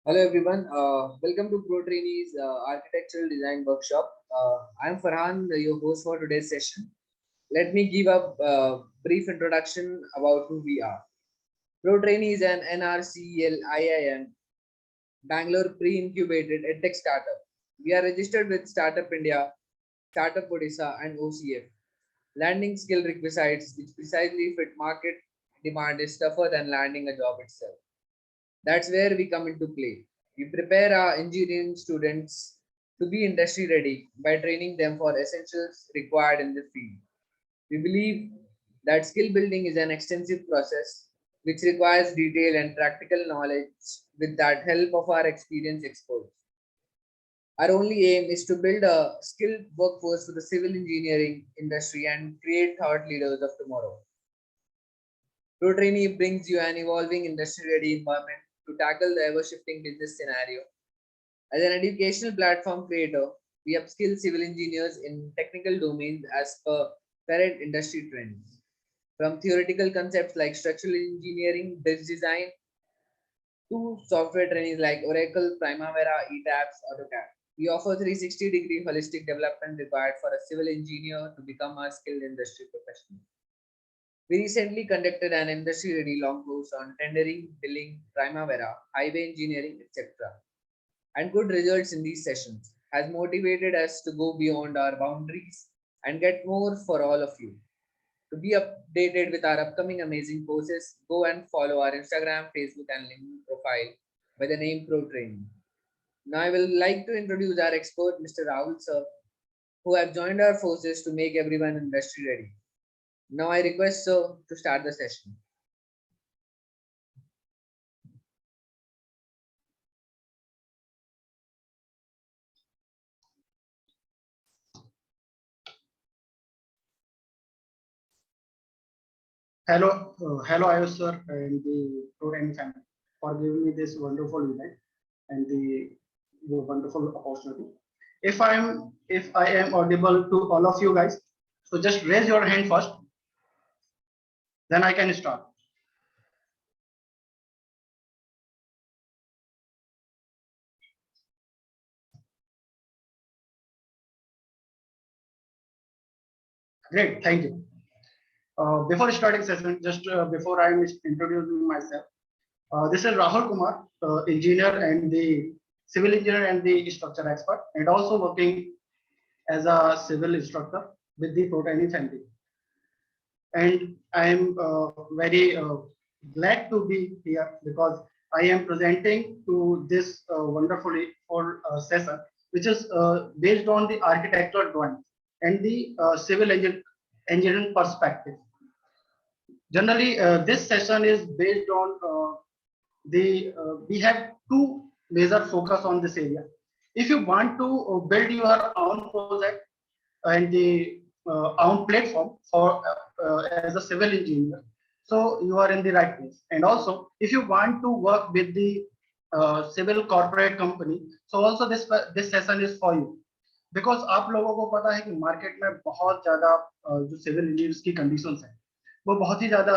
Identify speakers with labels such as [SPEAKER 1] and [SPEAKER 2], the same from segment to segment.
[SPEAKER 1] Hello everyone, welcome to Pro Trainees Architectural Design Workshop. I am Farhan, your host for today's session. Let me give a brief introduction about who we are. Pro Trainees and NRCEL IIM, Bangalore pre-incubated edtech startup. We are registered with Startup India, Startup Odisha and OCF. Landing skill requisites which precisely fit market demand is tougher than landing a job itself. That's where we come into play. We prepare our engineering students to be industry ready by training them for essentials required in the field. We believe that skill building is an extensive process which requires detailed and practical knowledge with that help of our experienced experts. Our only aim is to build a skilled workforce for the civil engineering industry and create thought leaders of tomorrow. ProTrainee brings you an evolving industry-ready environment to tackle the ever-shifting business scenario. As an educational platform creator, we upskill civil engineers in technical domains as per current industry trends. From theoretical concepts like structural engineering, bridge design, to software trainings like Oracle, Primavera, ETABS, AutoCAD. We offer 360-degree holistic development required for a civil engineer to become a skilled industry professional. We recently conducted an industry-ready long course on tendering, billing, Primavera, highway engineering, etc. And good results in these sessions has motivated us to go beyond our boundaries and get more for all of you. To be updated with our upcoming amazing courses, go and follow our Instagram, Facebook, and LinkedIn profile by the name ProTraining. Now I will like to introduce our expert, Mr. Rahul Sir, who have joined our forces to make everyone industry ready. Now I request Sir to start the session.
[SPEAKER 2] Hello, Ayush sir, and the program family for giving me this wonderful event and the wonderful opportunity. If I am audible to all of you guys, so just raise your hand first, then I can start. Great, thank you. Before starting session, just before I am introducing myself, this is Rahul Kumar, engineer and the civil engineer and the structure expert, and also working as a civil instructor with the Protani family. And I am very glad to be here because I am presenting to this wonderfully for session, which is based on the architectural drawing and the civil engineering perspective. Generally, this session is based on the we have two major focus on this area. If you want to build your own project and the own platform for as a civil engineer, so you are in the right place. And also, if you want to work with the civil corporate company, so also this session is for you. Because आप लोगों को पता है कि market में बहुत ज्यादा जो सिविल इंजीनियर्स की कंडीशंस है वो बहुत ही ज्यादा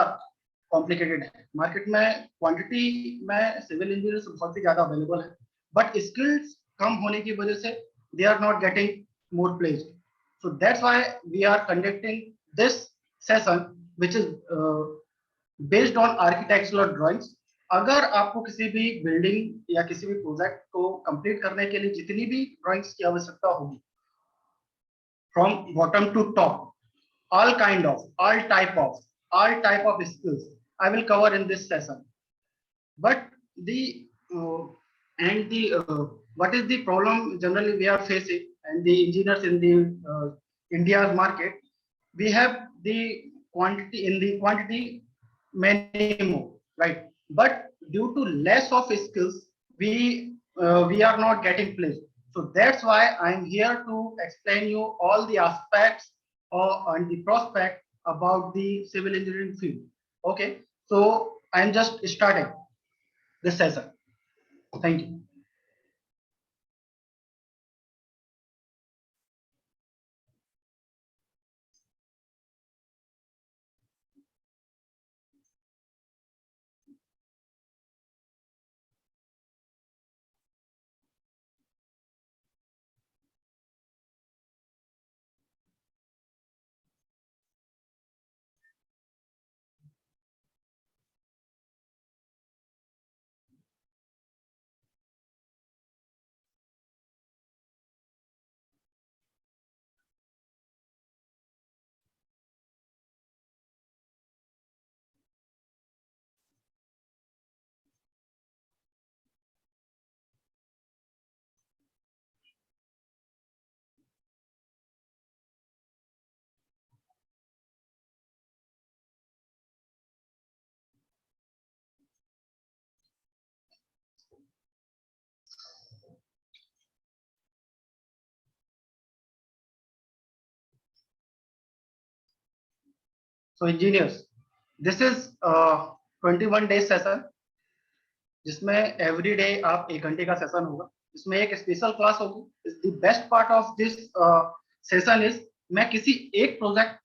[SPEAKER 2] कॉम्प्लिकेटेड है मार्केट में क्वांटिटी में सिविल इंजीनियर्स बहुत ही ज्यादा अवेलेबल है बट स्किल्स कम होने की वजह से they are not getting more placed so that's why we are conducting this session which is based on architectural drawings अगर आपको किसी भी बिल्डिंग या किसी भी प्रोजेक्ट को कंप्लीट करने के लिए जितनी भी ड्राइंग्स की आवश्यकता होगी from bottom to top all type of skills I will cover in this session but the and the what is the problem generally we are facing and the engineers in the India's market we have the quantity many more right but due to less of skills we are not getting placed so that's why I'm here to explain you all the aspects and the prospect about the civil engineering field okay so I'm just starting this session thank you So engineers, this is 21 days session, जिसमें every day आप 1 घंटे का session होगा, इसमें एक special class होगी. The best part of this session is मैं किसी एक प्रोजेक्ट,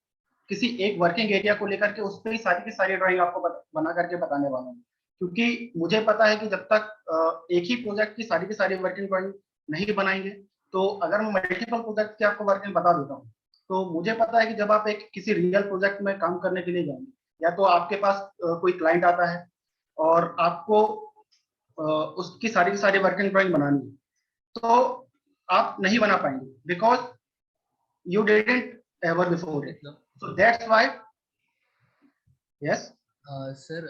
[SPEAKER 2] किसी एक वर्किंग एरिया को लेकर के उस पर ही सारी की सारी ड्राइंग आपको बना करके बताने वाला हूँ, क्योंकि मुझे पता है कि जब तक एक ही प्रोजेक्ट की सारी वर्किंग ड्राइंग नहीं बनाएंगे, तो अगर मैं मल्टीपल प्रोजेक्ट की आपको वर्किंग बता देता हूँ, तो मुझे पता है कि जब आप एक किसी रियल प्रोजेक्ट में काम करने के लिए जाएंगे, या तो आपके पास कोई क्लाइंट आता है और आपको उसकी सारी की सारी वर्किंग ड्राइंग बनानी है, तो आप नहीं बना पाएंगे, because you didn't ever before it. So that's why, yes.
[SPEAKER 1] Sir,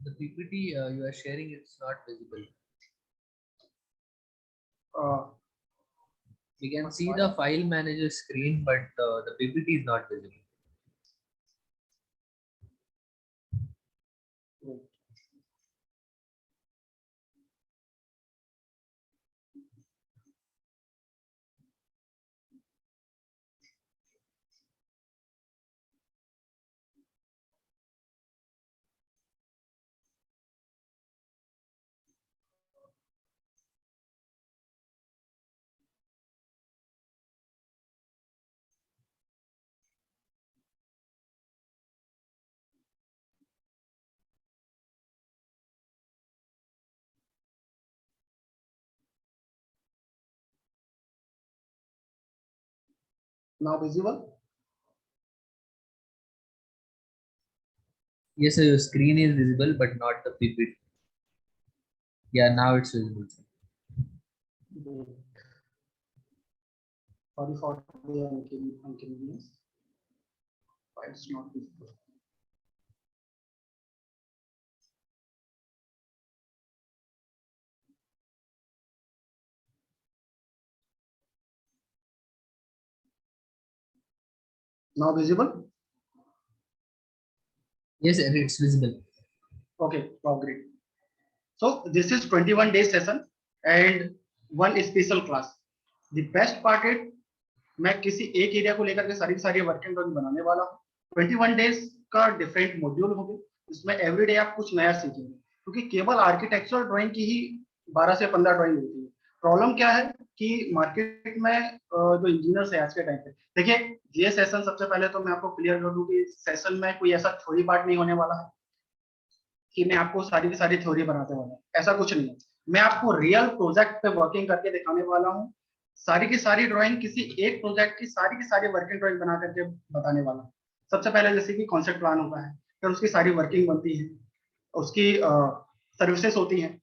[SPEAKER 1] the PPT you are sharing, it's not visible. We can see the file manager screen, but the PPT is not visible.
[SPEAKER 2] Now visible?
[SPEAKER 1] Yes, sir, your screen is visible, but not the PPT. Yeah, now it's visible.
[SPEAKER 2] Sorry for the inconvenience. Why it's not visible? Now visible?
[SPEAKER 1] Yes, sir, it's visible.
[SPEAKER 2] Okay, wow, great. So this is 21 days session and one special class. The best part is मैं किसी एक area को लेकर के सारी working drawing बनाने वाला हूँ. 21 डेज का डिफरेंट मॉड्यूल होंगे, इसमें एवरीडे आप कुछ नया सीखेंगे, क्योंकि केवल आर्किटेक्चरल ड्राइंग की ही 12 से 15 ड्राइंग होती है. प्रॉब्लम क्या है कि मार्केट में जो इंजीनियर्स है आज के टाइम पे, देखिए ये सेशन सबसे पहले तो मैं आपको क्लियर कर दूं कि सेशन में कोई ऐसा थ्योरी पार्ट नहीं होने वाला है कि मैं आपको सारी की सारी थ्योरी बनाते वाला हूँ, ऐसा कुछ नहीं है. मैं आपको रियल प्रोजेक्ट पे वर्किंग करके दिखाने वाला हूँ. सारी की सारी ड्राइंग किसी एक प्रोजेक्ट की सारी वर्किंग ड्राइंग बना करके बताने वाला हूँ. सबसे पहले जैसे कि कॉन्सेप्ट प्लान होता है, फिर उसकी सारी वर्किंग बनती है, उसकी सर्विसेज होती हैं.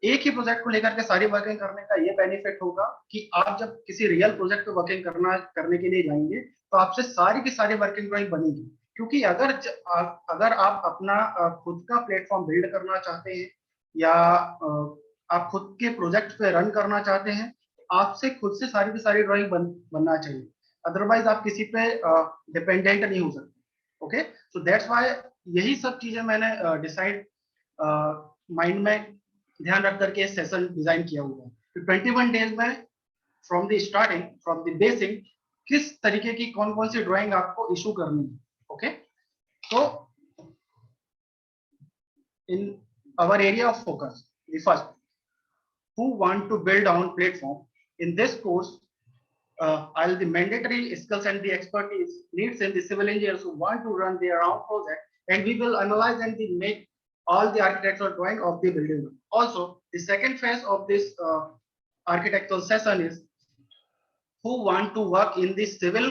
[SPEAKER 2] एक ही प्रोजेक्ट को लेकर के सारी वर्किंग करने का ये बेनिफिट होगा कि आप जब किसी रियल प्रोजेक्ट पे वर्किंग करने के लिए जाएंगे, तो आपसे सारी की सारी वर्किंग ड्राइंग बनेगी. क्योंकि अगर आप अपना खुद का प्लेटफॉर्म बिल्ड करना चाहते हैं, या आप खुद के प्रोजेक्ट पे रन करना चाहते हैं, आपसे खुद से सारी की सारी ड्राइंग बनना चाहिए, अदरवाइज आप किसी पे डिपेंडेंट नहीं हो सकते. ओके, सो दैट्स व्हाई यही सब चीजें मैंने डिसाइड माइंड में ध्यान रख करके सेशन डिजाइन किया हुआ है. तो 21 डेज में from the starting, from the basic, किस तरीके की कौन कौन सी ड्राइंग आपको इशू करनी है. ओके, तो in our area of focus, the first, who want to build on platform, in this course all the mandatory skills and the expertise needs in the civil engineers who want to run their own project, and we will analyze and make all the architectural drawing of the building. Also, the second phase of this architectural session is who want to work in the civil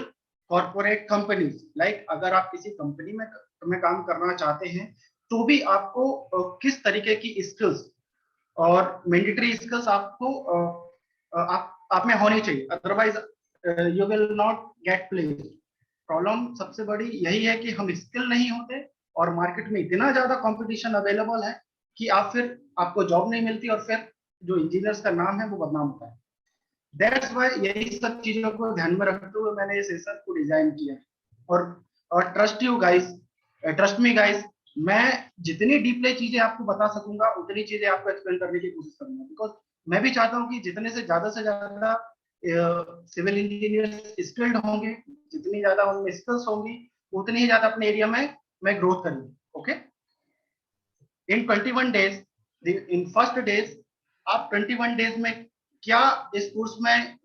[SPEAKER 2] corporate companies. Like अगर आप किसी company में काम करना चाहते हैं, तो भी आपको किस तरीके की स्किल्स और मैंडेटरी स्किल्स आपको आप में होनी चाहिए, otherwise you will not get placed. Problem सबसे बड़ी यही है कि हम स्किल नहीं होते और मार्केट में इतना ज्यादा कंपटीशन अवेलेबल है कि आपको जॉब नहीं मिलती, और फिर जो इंजीनियर्स का नाम है वो बदनाम होता है. दैट्स व्हाई यही सब चीजों को ध्यान में रखते हुए मैंने इस सेशन को डिजाइन किया. और trust you guys, trust me guys, मैं जितनी डीपली चीजें आपको बता सकूंगा उतनी चीजें आपको एक्सप्लेन करने की कोशिश करूंगा, बिकॉज मैं भी चाहता हूं कि जितने से ज्यादा सिविल इंजीनियर स्किल्ड होंगे, जितनी ज्यादा उनमें स्किल्स होंगी, उतनी ही ज्यादा अपने एरिया में मैं ग्रोथ करूंगी। Okay, in 21 days, in first days आप 21 डेज में क्या इस कोर्स में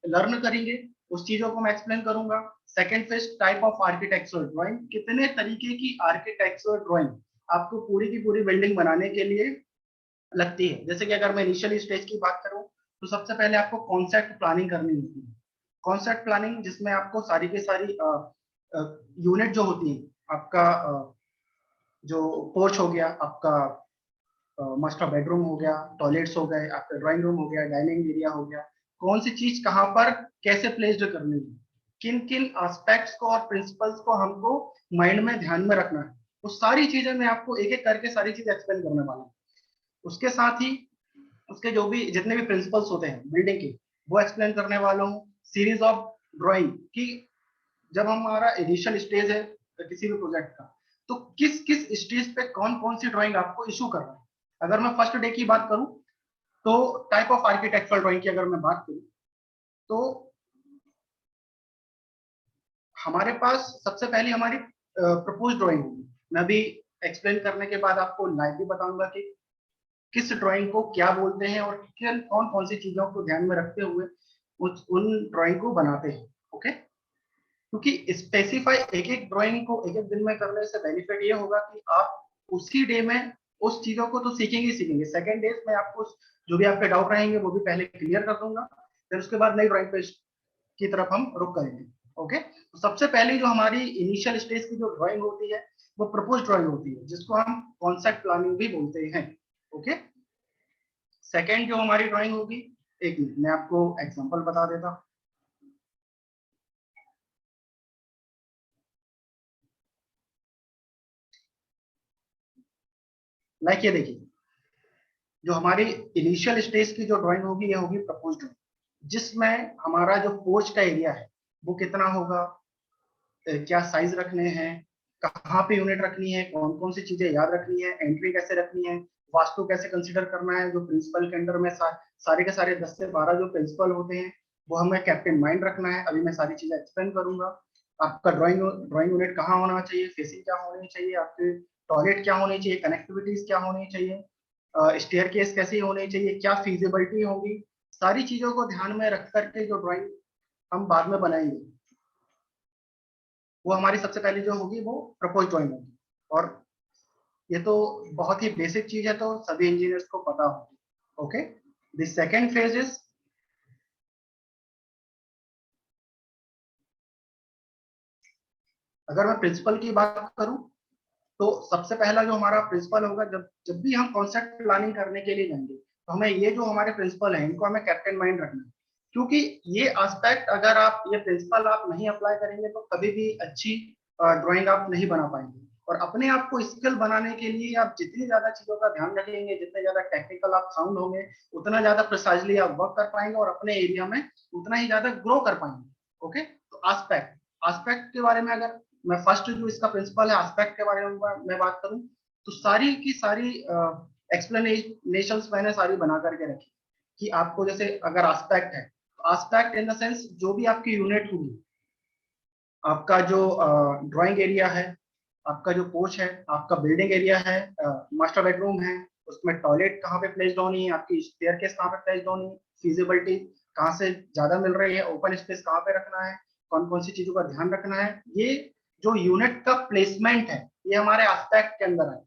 [SPEAKER 2] लर्न करेंगे उस चीजों को मैं एक्सप्लेन करूंगा। Second phase, type of architectural drawing, कितने तरीके की आर्किटेक्चरल ड्राइंग आपको पूरी की पूरी बिल्डिंग बनाने के लिए लगती है। जैसे कि अगर मैं इनिशियल स्टेज की बात करूं तो सबसे पहले आपको कॉन्सेप्ट प्लानिंग करनी होती है। कॉन्सेप्ट प्लानिंग जिसमें आपको सारी की सारी यूनिट जो होती है, आपका जो पोर्च हो गया, आपका मास्टर बेडरूम हो गया, टॉयलेट्स हो गए, आपका ड्राइंग रूम हो गया, डाइनिंग एरिया हो गया, कौन सी चीज कहाँ पर कैसे प्लेस्ड करनी है, किन किन एस्पेक्ट्स को और प्रिंसिपल्स को हमको माइंड में ध्यान में रखना है, वो सारी चीजें मैं आपको एक एक करके सारी चीजें एक्सप्लेन करने वाला हूँ। उसके साथ ही उसके जो भी जितने भी प्रिंसिपल्स होते हैं बिल्डिंग के, वो एक्सप्लेन करने वाला हूँ। सीरीज ऑफ ड्राइंग की जब हमारा इनिशियल स्टेज है किसी भी प्रोजेक्ट का, तो किस किस स्टेज पे कौन कौन सी ड्राइंग आपको इशू करना है। अगर मैं फर्स्ट डे की बात करूं तो टाइप ऑफ आर्किटेक्चरल ड्राइंग की अगर मैं बात करूं तो हमारे पास सबसे पहले हमारी प्रपोज ड्राइंग होगी। मैं भी एक्सप्लेन करने के बाद आपको लाइव भी बताऊंगा कि किस ड्राइंग को क्या बोलते हैं और कौन कौन सी चीजों को ध्यान में रखते हुए उन ड्राइंग को बनाते हैं। ओके, क्योंकि स्पेसिफाई एक एक ड्राइंग को एक एक दिन में करने से बेनिफिट ये होगा कि आप उसी डे में उस चीजों को तो सीखेंगे ही सीखेंगे। सेकेंड डे में आपको जो भी आपके डाउट रहेंगे वो भी पहले क्लियर कर दूंगा, फिर उसके बाद नई ड्राइंग पेज की तरफ हम रुक करेंगे। ओके, तो सबसे पहले जो हमारी इनिशियल स्टेज की जो ड्राइंग होती है वो प्रपोज ड्राइंग होती है, जिसको हम कॉन्सेप्ट प्लानिंग भी बोलते हैं। ओके, सेकेंड जो हमारी ड्राइंग होगी, एक मिनट मैं आपको एग्जांपल बता देता हूँ। लाइक ये देखिए, जो हमारी इनिशियल स्टेज की जो ड्राइंग होगी ये होगी प्रपोज ड्राइंग, जिसमें हमारा जो पोर्च का एरिया है वो कितना होगा, क्या साइज रखने हैं, कहाँ पे यूनिट रखनी है, कौन कौन सी चीजें याद रखनी है, एंट्री कैसे रखनी है, वास्तु कैसे कंसीडर करना है। जो प्रिंसिपल के अंडर में सारे के सारे 10 से 12 जो प्रिंसिपल होते हैं वो हमें कैप्टन माइंड रखना है। अभी मैं सारी चीजें एक्सप्लेन करूंगा। आपका ड्राइंग ड्राइंग यूनिट कहाँ होना चाहिए, फेसिंग क्या होनी चाहिए, आपके टॉयलेट क्या होनी चाहिए, कनेक्टिविटीज क्या होनी चाहिए, स्टेयर केस कैसी होनी चाहिए, क्या फीजिबिलिटी होगी, सारी चीजों को ध्यान में रख करके जो ड्राइंग हम बाद में बनाएंगे वो हमारी सबसे पहले जो होगी वो प्रपोज ड्राइंग होगी। और ये तो बहुत ही बेसिक चीज है, तो सभी इंजीनियर्स को पता होगी। Okay, the second phase is, अगर मैं प्रिंसिपल की बात करूं तो सबसे पहला जो हमारा प्रिंसिपल होगा, जब जब भी हम कॉन्सेप्ट प्लानिंग करने के लिए जाएंगे तो हमें ये जो हमारे प्रिंसिपल हैं इनको हमें कैप्टन माइंड रखना है। क्योंकि ये एस्पेक्ट अगर आप ये प्रिंसिपल आप नहीं अप्लाई करेंगे तो कभी भी अच्छी ड्राइंग आप नहीं बना पाएंगे। और अपने आप को स्किल बनाने के लिए आप जितनी ज्यादा चीजों का ध्यान रखेंगे, जितने ज्यादा टेक्निकल आप साउंड होंगे, उतना ज्यादा प्रिसाइजली आप वर्क कर पाएंगे और अपने एरिया में उतना ही ज्यादा ग्रो कर पाएंगे। ओके, तो एस्पेक्ट एस्पेक्ट के बारे में अगर मैं फर्स्ट जो इसका प्रिंसिपल है एस्पेक्ट के बारे में मैं बात करूं तो सारी की सारी एक्सप्लेनेशंस मैंने सारी बना करके रखी कि आपको जैसे अगर एस्पेक्ट है तो एस्पेक्ट इन द सेंस जो भी आपकी यूनिट होगी, आपका जो ड्राइंग एरिया है, आपका जो पोर्च है, आपका बिल्डिंग एरिया है, मास्टर बेडरूम है, उसमें टॉयलेट कहाँ पे प्लेस्ड होनी है, आपकी स्टेयरकेस कहाँ पे प्लेस्ड होनी है, फिजिबिलिटी कहाँ से ज्यादा मिल रही है, ओपन स्पेस कहाँ पे रखना है, कौन कौन सी चीजों का ध्यान रखना है, ये जो यूनिट का प्लेसमेंट है ये हमारे एस्पेक्ट के अंदर है।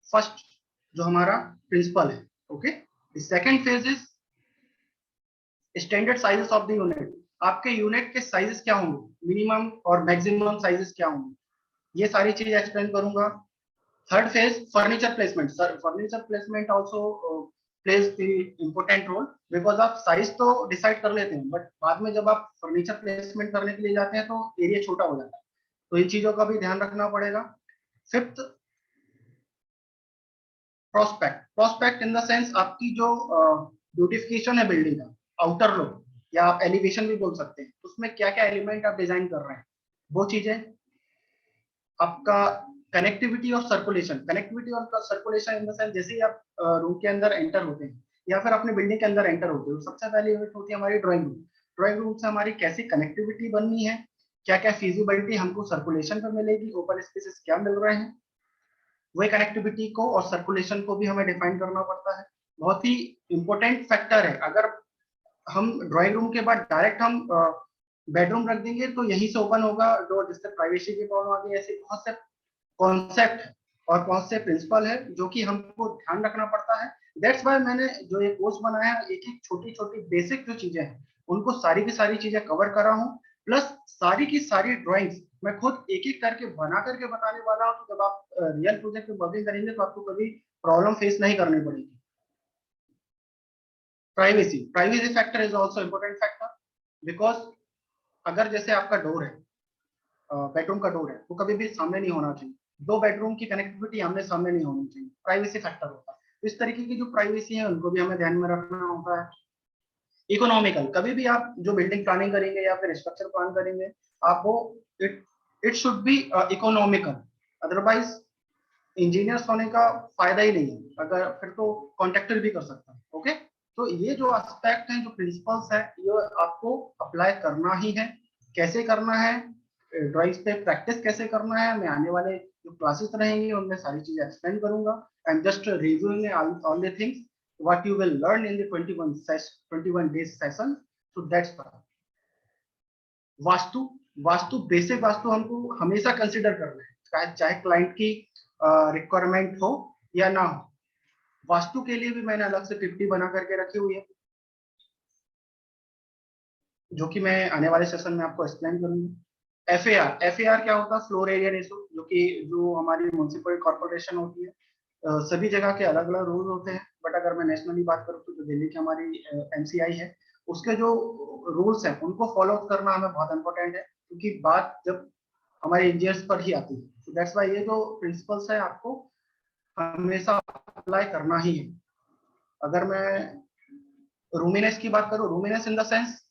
[SPEAKER 2] फर्स्ट जो हमारा प्रिंसिपल है। Okay, second phase is standard sizes of the unit. आपके यूनिट के साइजेस क्या होंगे, मिनिमम और मैक्सिमम साइजेस क्या होंगे, ये सारी चीज एक्सप्लेन करूंगा। Third phase furniture placement. Sir furniture placement also plays the important role, because आप साइज तो डिसाइड कर लेते हैं बट बाद में जब आप फर्नीचर प्लेसमेंट करने के लिए जाते हैं तो एरिया छोटा हो जाता है, तो इन चीजों का भी ध्यान रखना पड़ेगा। Fifth, prospect. Prospect in the sense आपकी जो ब्यूटिफिकेशन है बिल्डिंग का, आउटर लुक या आप एलिवेशन भी बोल सकते हैं, उसमें क्या क्या एलिमेंट आप डिजाइन कर रहे हैं वो चीजें। आपका कनेक्टिविटी और सर्कुलेशन। कनेक्टिविटी और सर्कुलेशन इन द सेंस जैसे ही आप रूम के अंदर एंटर होते हैं या फिर अपने बिल्डिंग के अंदर एंटर होते हैं, सबसे पहले यूनिट होती है हमारी ड्राइंग रूम। ड्राइंग रूम से हमारी कैसी कनेक्टिविटी बननी है, क्या क्या फिजिबिलिटी हमको सर्कुलेशन पर मिलेगी, ओपन स्पेसेस क्या मिल रहे हैं, वे कनेक्टिविटी को और सर्कुलेशन को भी हमें डिफाइन करना पड़ता है। बहुत ही इंपॉर्टेंट फैक्टर है। अगर हम ड्राइंग रूम के बाद डायरेक्ट हम बेडरूम रख देंगे तो यहीं से ओपन होगा डोर, जिससे प्राइवेसी की प्रॉब्लम आ गई। ऐसे बहुत से कॉन्सेप्ट और बहुत से प्रिंसिपल है जो कि हमको ध्यान रखना पड़ता है। दैट्स वाई मैंने जो ये कोर्स बनाया है, एक एक छोटी छोटी बेसिक जो चीजें हैं उनको सारी की सारी चीजें कवर कर रहा हूँ, प्लस सारी की सारी ड्राइंग्स मैं खुद एक एक करके बना करके बताने वाला हूँ। तो जब आप रियल प्रोजेक्ट में वर्किंग करेंगे तो आपको कभी प्रॉब्लम फेस नहीं करनी पड़ेगी। Privacy factor is also important factor, because अगर जैसे आपका डोर है, बेडरूम का डोर है, वो कभी भी सामने नहीं होना चाहिए। दो बेडरूम की कनेक्टिविटी आमने सामने नहीं होनी चाहिए, प्राइवेसी फैक्टर होता है। तो इस तरीके की जो प्राइवेसी है उनको भी हमें ध्यान में रखना होता है। इकोनॉमिकल, कभी भी आप जो बिल्डिंग प्लानिंग करेंगे या फिर स्ट्रक्चर प्लान करेंगे, आप वो it it should B economical, otherwise engineers होने का फायदा ही नहीं है। अगर फिर तो कॉन्ट्रैक्टर भी कर सकता है। ओके, तो ये जो एस्पेक्ट है, जो प्रिंसिपल्स है, ये आपको अप्लाई करना ही है। कैसे करना है, ड्राइंग्स पे प्रैक्टिस कैसे करना है, मैं आने वाले जो क्लासेस रहेंगे उनमें सारी चीजें एक्सप्लेन करूंगा। I am just reviewing all the things what you will learn in the 21 days session. So that's all. Vastu, basic vastu हमको हमेशा कंसिडर करना है, चाहे क्लाइंट की रिक्वायरमेंट हो या ना हो। वास्तु के लिए भी मैंने अलग से 50 बना करके रखी हुई है, जो कि मैं आने वाले सेशन में आपको एक्सप्लेन करूंगा। एफएआर क्या होता है? फ्लोर एरिया रेशो, जो हमारी म्युनिसिपल कॉर्पोरेशन होती है, सभी जगह के अलग अलग रूल होते हैं। बट अगर मैं नेशनली बात करूँ तो जो दिल्ली की हमारी एमसीआई है, उसके जो रूल्स हैं उनको फॉलो करना हमें बहुत इंपॉर्टेंट है, क्योंकि बात जब हमारे इंजीनियर्स पर ही आती है। तो दैट्स वाई ये जो प्रिंसिपल्स है आपको हमेशा अप्लाई करना ही है। अगर मैं रूमिनेस की बात करूँ, roominess in the sense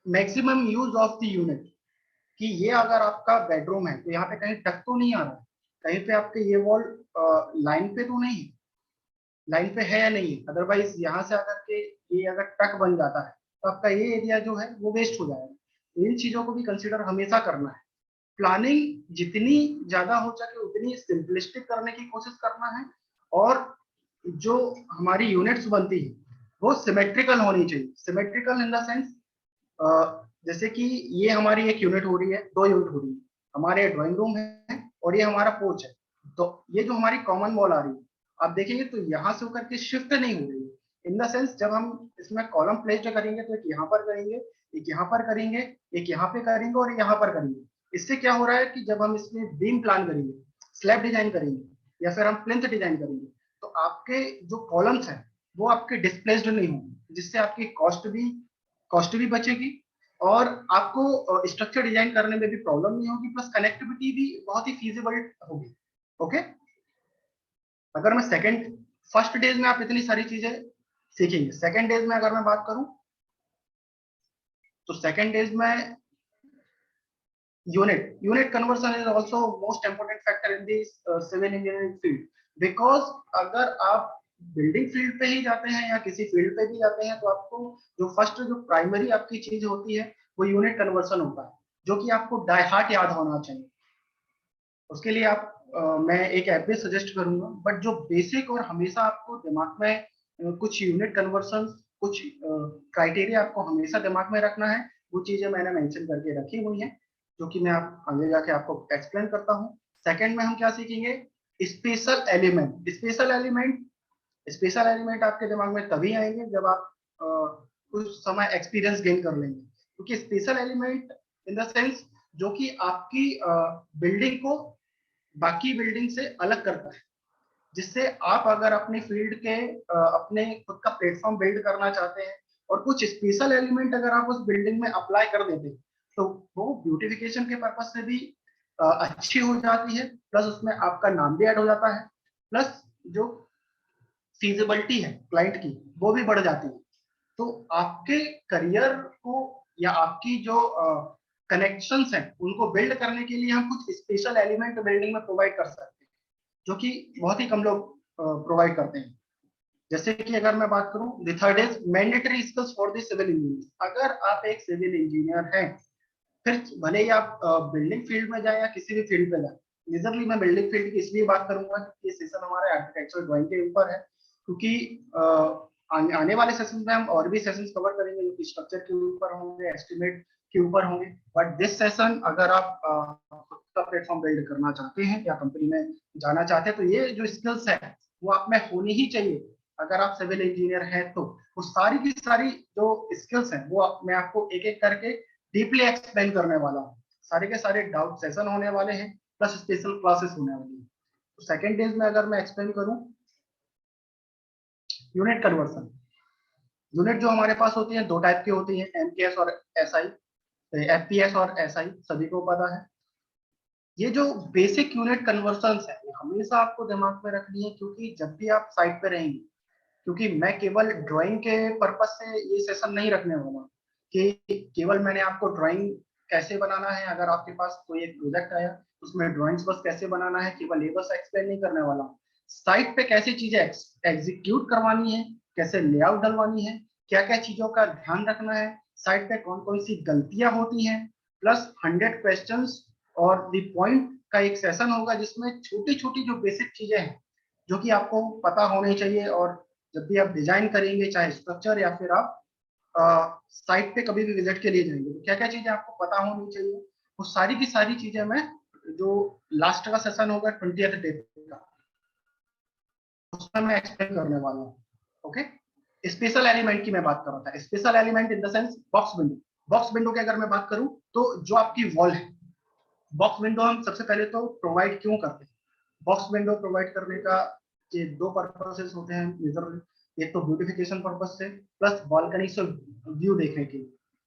[SPEAKER 2] maximum use of the unit, कि ये अगर आपका बेडरूम है तो यहाँ पे कहीं टक तो नहीं आ रहा है, कहीं पे आपके ये वॉल लाइन पे तो नहीं, लाइन पे है या नहीं, अदरवाइज यहाँ से अगर के ये अगर टक बन जाता है तो आपका ये एरिया जो है वो वेस्ट हो जाएगा। तो इन चीजों को भी कंसिडर हमेशा करना है। प्लानिंग जितनी ज्यादा हो सके उतनी सिंपलिस्टिक करने की कोशिश करना है, और जो हमारी यूनिट्स बनती है वो सिमेट्रिकल होनी चाहिए। सिमेट्रिकल इन द सेंस, जैसे कि ये हमारी एक यूनिट हो रही है, दो यूनिट हो रही है, हमारे ड्राइंग रूम है और ये हमारा पोर्च है। तो ये जो हमारी कॉमन वॉल आ रही है, आप देखेंगे तो यहाँ से होकर के शिफ्ट नहीं हो रही है। इन द सेंस जब हम इसमें कॉलम प्लेस करेंगे तो एक यहाँ पर करेंगे, एक यहाँ पर करेंगे, एक यहाँ पे करेंगे और यहाँ पर करेंगे। इससे क्या हो रहा है कि जब हम इसमें बीम प्लान करेंगे, स्लैब डिजाइन करेंगे या फिर हम प्लिंथ डिजाइन करेंगे, तो आपके जो कॉलम्स हैं वो आपके डिस्प्लेस्ड नहीं होंगे, जिससे आपकी कॉस्ट भी बचेगी और आपको स्ट्रक्चर डिजाइन करने में भी प्रॉब्लम नहीं होगी, प्लस कनेक्टिविटी भी बहुत ही फीजिबल होगी। ओके, अगर मैं फर्स्ट डेज में आप इतनी सारी चीजें सीखेंगे। सेकेंड डेज में अगर मैं बात करूं तो सेकेंड डेज में unit conversion is also most important factor in this civil engineering field, because अगर आप बिल्डिंग फील्ड पे ही जाते हैं या किसी फील्ड पे भी जाते हैं तो आपको जो फर्स्ट जो प्राइमरी आपकी चीज होती है वो यूनिट कन्वर्सन होता है, जो कि आपको डाई हार्ट याद होना चाहिए। उसके लिए आप मैं एक ऐप भी सजेस्ट करूंगा, बट जो बेसिक और हमेशा आपको दिमाग में कुछ यूनिट कन्वर्सन, कुछ क्राइटेरिया आपको हमेशा दिमाग में रखना है, वो चीजें मैंने मेंशन करके रखी हुई हैं, जो कि मैं आप आगे जाके आपको एक्सप्लेन करता हूँ। सेकंड में हम क्या सीखेंगे? Special element. स्पेशल एलिमेंट आपके दिमाग में तभी आएंगे जब आप कुछ समय एक्सपीरियंस गेन कर लेंगे, क्योंकि special element in the sense जो कि आपकी बिल्डिंग को बाकी बिल्डिंग से अलग करता है, जिससे आप अगर अपनी फील्ड के अपने खुद का प्लेटफॉर्म बिल्ड करना चाहते हैं और कुछ स्पेशल एलिमेंट अगर आप उस बिल्डिंग में अप्लाई कर देते हैं तो वो ब्यूटिफिकेशन के पर्पज से भी अच्छी हो जाती है, प्लस उसमें आपका नाम भी ऐड हो जाता है, प्लस जो फीजिबिलिटी है क्लाइंट की वो भी बढ़ जाती है। तो आपके करियर को या आपकी जो कनेक्शंस हैं उनको बिल्ड करने के लिए हम कुछ स्पेशल एलिमेंट बिल्डिंग में प्रोवाइड कर सकते हैं, जो कि बहुत ही कम लोग प्रोवाइड करते हैं। जैसे कि अगर मैं बात करूं, the third is mandatory skills for the civil engineer. अगर आप एक सिविल इंजीनियर हैं फिर भले ही आप बिल्डिंग फील्ड में जाए या किसी भी फील्ड पे जाए, मेजरली मैं बिल्डिंग फील्ड की इसलिए बात करूंगा क्योंकि ये सेशन हमारे आर्किटेक्चर ड्राइंग के ऊपर है, क्योंकि आने वाले सेशन में हम और भी सेशंस कवर करेंगे जो कि स्ट्रक्चर के ऊपर होंगे, एस्टिमेट के ऊपर होंगे। बट दिस सेशन अगर आप खुद का प्लेटफॉर्म बिल्ड करना चाहते हैं या कंपनी में जाना चाहते हैं, तो ये जो स्किल्स है वो आप में होनी ही चाहिए। अगर आप सिविल इंजीनियर हैं तो वो सारी की सारी जो स्किल्स हैं वो मैं आपको एक एक करके डीपली एक्सप्लेन करने वाला हूँ। सारे के सारे डाउट सेशन होने वाले हैं, प्लस स्पेशल क्लासेस होने वाली है। तो सेकेंड डेज में अगर मैं एक्सप्लेन करूँ, यूनिट कन्वर्सन। यूनिट जो हमारे पास होती है दो टाइप की होती है, एमपीएस और एसआई, एफपीएस और एसआई, सभी को पता है। ये जो बेसिक यूनिट कन्वर्सन्स है हमेशा आपको दिमाग में रखनी है, क्योंकि जब भी आप साइट पे रहेंगे, क्योंकि मैं केवल ड्राइंग के पर्पज से ये सेशन नहीं रखने वाला कि केवल मैंने आपको ड्राइंग कैसे बनाना है, अगर आपके पास कोई एक प्रोजेक्ट आया उसमें ड्राइंग्स बस कैसे बनाना है, केवल ये बस एक्सप्लेन नहीं करने वाला हूँ। साइट पे कैसी चीजें एग्जीक्यूट करवानी है, कैसे लेआउट डलवानी है, क्या क्या चीजों का ध्यान रखना है, साइट पे कौन कौन सी गलतियां होती हैं, प्लस 100 क्वेश्चंस और द पॉइंट का एक सेशन होगा जिसमें छोटी छोटी जो बेसिक चीजें हैं जो कि आपको पता होनी चाहिए। और जब भी आप डिजाइन करेंगे, चाहे स्ट्रक्चर या फिर आप साइट पे कभी भी विजिट के लिए जाएंगे, तो क्या क्या चीजें आपको पता होनी चाहिए, वो सारी की सारी चीजें मैं जो लास्ट का सेशन होगा 20th डे का, उसमें मैं एक्सप्लेन करने वाला हूँ। ओके, स्पेशल एलिमेंट की मैं बात कर रहा था, special element in the sense box window. Box window की अगर मैं बात करूं तो जो आपकी वॉल है, बॉक्स विंडो हम सबसे पहले तो प्रोवाइड क्यों करते हैं? बॉक्स विंडो प्रोवाइड करने का ये दो पर्पसेस होते हैं मेजरली। एक तो ब्यूटिफिकेशन पर्पज से, प्लस बालकनी से व्यू देखने के लिए,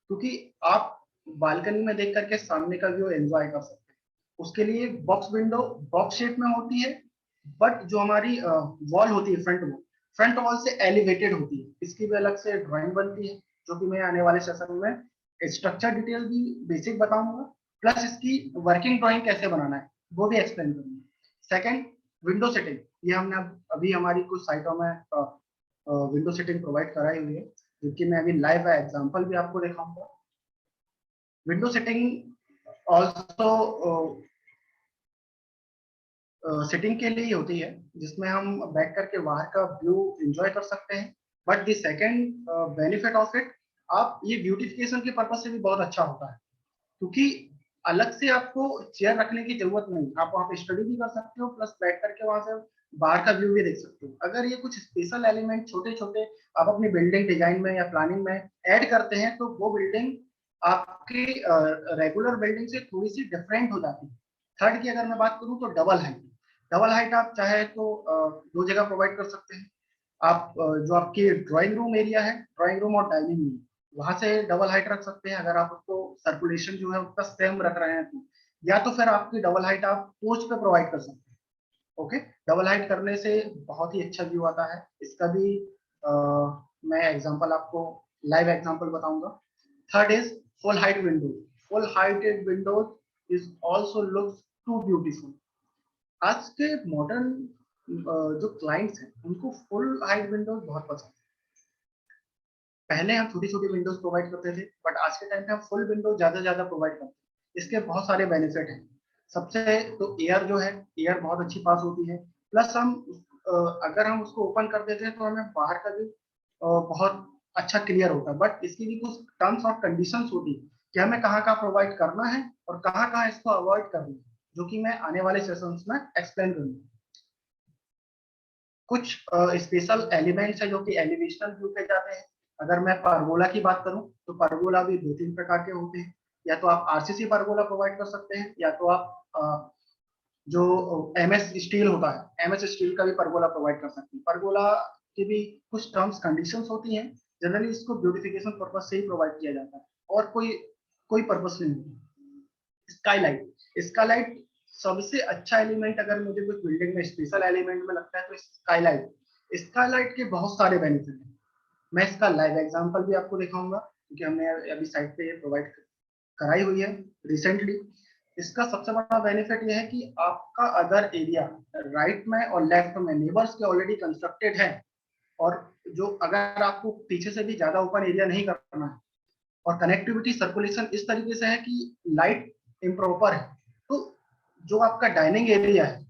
[SPEAKER 2] क्योंकि आप बालकनी में देख करके सामने का व्यू एंजॉय कर सकते हैं। उसके लिए बॉक्स विंडो बॉक्स शेप में होती है, बट जो हमारी वॉल होती है फ्रंट वॉल से एलिवेटेड होती है, इसकी भी अलग से ड्राइंग बनती है जो कि मैं आने वाले सेशन में स्ट्रक्चर डिटेल भी बेसिक बताऊंगा, प्लस इसकी वर्किंग ड्राइंग कैसे बनाना है वो भी एक्सप्लेन करूंगा। Second, window setting. ये हमने अभी हमारी कुछ साइटों में विंडो सेटिंग प्रोवाइड कराई हुई है, जिनकी मैं अभी लाइव एग्जांपल भी आपको दिखाऊंगा। विंडो सेटिंग ऑल्सो सेटिंग के लिए होती है, जिसमें हम बैठ करके बाहर का व्यू एंजॉय कर सकते हैं। But the second benefit of it, आप ये ब्यूटिफिकेशन के पर्पज से भी बहुत अच्छा होता है, क्योंकि अलग से आपको चेयर रखने की जरूरत नहीं, आप वहाँ पे स्टडी भी कर सकते हो, प्लस बैठ करके वहां से बाहर का व्यू भी देख सकते हो। अगर ये कुछ स्पेशल एलिमेंट छोटे छोटे आप अपनी बिल्डिंग डिजाइन में या प्लानिंग में ऐड करते हैं, तो वो बिल्डिंग आपकी रेगुलर बिल्डिंग से थोड़ी सी डिफरेंट हो जाती है। थर्ड की अगर मैं बात करूँ तो डबल हाइट। डबल हाइट आप चाहे तो दो जगह प्रोवाइड कर सकते हैं। आप जो आपकी ड्राइंग रूम एरिया है, ड्राइंग रूम और डाइनिंग रूम, वहां से डबल हाइट रख सकते हैं अगर आप उसको सर्कुलेशन जो है उसका सेम रख रहे हैं तो। या तो फिर आपकी डबल हाइट आप पोर्च पे प्रोवाइड कर सकते हैं। ओके, डबल हाइट करने से बहुत ही अच्छा व्यू आता है। इसका भी आ, मैं एग्जांपल आपको लाइव एग्जांपल बताऊंगा। Third is full height window. Full heighted windows is also looks too beautiful. आज के मॉडर्न जो क्लाइंट्स हैं उनको फुल हाइट विंडोज बहुत पसंद है। पहले हम छोटी छोटी विंडोज प्रोवाइड करते थे, बट आज के टाइम पे हम फुल विंडो ज्यादा प्रोवाइड करते हैं। इसके बहुत सारे बेनिफिट हैं। सबसे तो एयर जो है, एयर बहुत अच्छी पास होती है, प्लस हम अगर हम उसको ओपन कर देते हैं तो हमें बाहर का भी बहुत अच्छा क्लियर होता है। बट इसकी भी कुछ टर्म्स और कंडीशंस होती है कि हमें कहाँ कहाँ प्रोवाइड करना है और कहाँ कहाँ इसको अवॉइड करना है, जो कि मैं आने वाले सेशंस में एक्सप्लेन करूंगा। कुछ स्पेशल एलिमेंट्स है जो कि एलिवेशनल व्यू पे जाते हैं। अगर मैं परगोला की बात करूं तो परगोला भी दो तीन प्रकार के होते हैं। या तो आप आरसीसी परगोला प्रोवाइड कर सकते हैं, या तो आप जो एमएस स्टील होता है, एमएस स्टील का भी परगोला प्रोवाइड कर सकते हैं। परगोला की भी कुछ टर्म्स कंडीशंस होती हैं। जनरली इसको ब्यूटिफिकेशन पर्पज से ही प्रोवाइड किया जाता है और कोई कोई पर्पज नहीं होता। स्काईलाइट, स्काईलाइट सबसे अच्छा एलिमेंट अगर मुझे कुछ बिल्डिंग में स्पेशल एलिमेंट में लगता है तो स्काईलाइट। स्काईलाइट के बहुत सारे बेनिफिट हैं। मैं इसका लाइव एग्जांपल भी आपको दिखाऊंगा, क्योंकि हमने अभी साइट पे ये प्रोवाइड कराई हुई है रिसेंटली। इसका सबसे बड़ा बेनिफिट यह है कि आपका अगर एरिया राइट में और लेफ्ट में नेबर्स के ऑलरेडी कंस्ट्रक्टेड है, और जो अगर आपको पीछे से भी ज्यादा ओपन एरिया नहीं करना है, और कनेक्टिविटी सर्कुलेशन इस तरीके से है कि लाइट इम्प्रॉपर है, तो जो आपका डाइनिंग एरिया है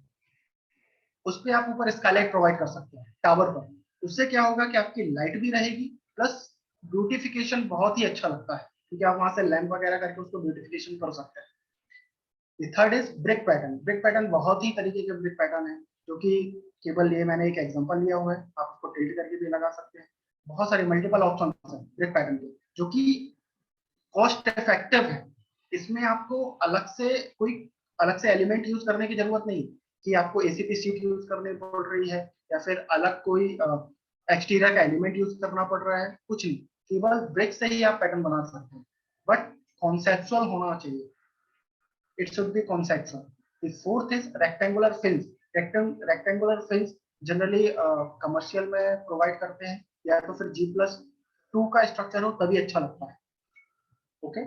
[SPEAKER 2] उस पर आप ऊपर स्काईलाइट प्रोवाइड कर सकते हैं टावर पर। उससे क्या होगा कि आपकी लाइट भी रहेगी, प्लस ब्यूटिफिकेशन बहुत ही अच्छा लगता है, क्योंकि आप वहां से लैंप वगैरह करके उसको ब्यूटिफिकेशन कर सकते हैं। Third is brick pattern. Brick pattern बहुत ही तरीके के ब्रिक पैटर्न है, जो कि केवल ये मैंने एक एग्जांपल लिया हुआ है, आप उसको टिल्ट करके भी लगा सकते हैं। बहुत सारे मल्टीपल ऑप्शन है ब्रिक पैटर्न के, जो कि कॉस्ट इफेक्टिव है। इसमें आपको अलग से एलिमेंट यूज करने की जरूरत नहीं कि आपको एसीपी सीट यूज करनी पड़ रही है या फिर अलग कोई एक्सटीरियर का एलिमेंट यूज करना पड़ रहा है, कुछ नहीं, केवल ब्रिक से ही आप पैटर्न बना सकते हैं, बट कॉन्सेप्चुअल होना चाहिए, it should be conceptual. The fourth is rectangular fills. Rectangular fills generally commercial में प्रोवाइड करते हैं, या तो फिर G+2 का स्ट्रक्चर हो तभी अच्छा लगता है। ओके,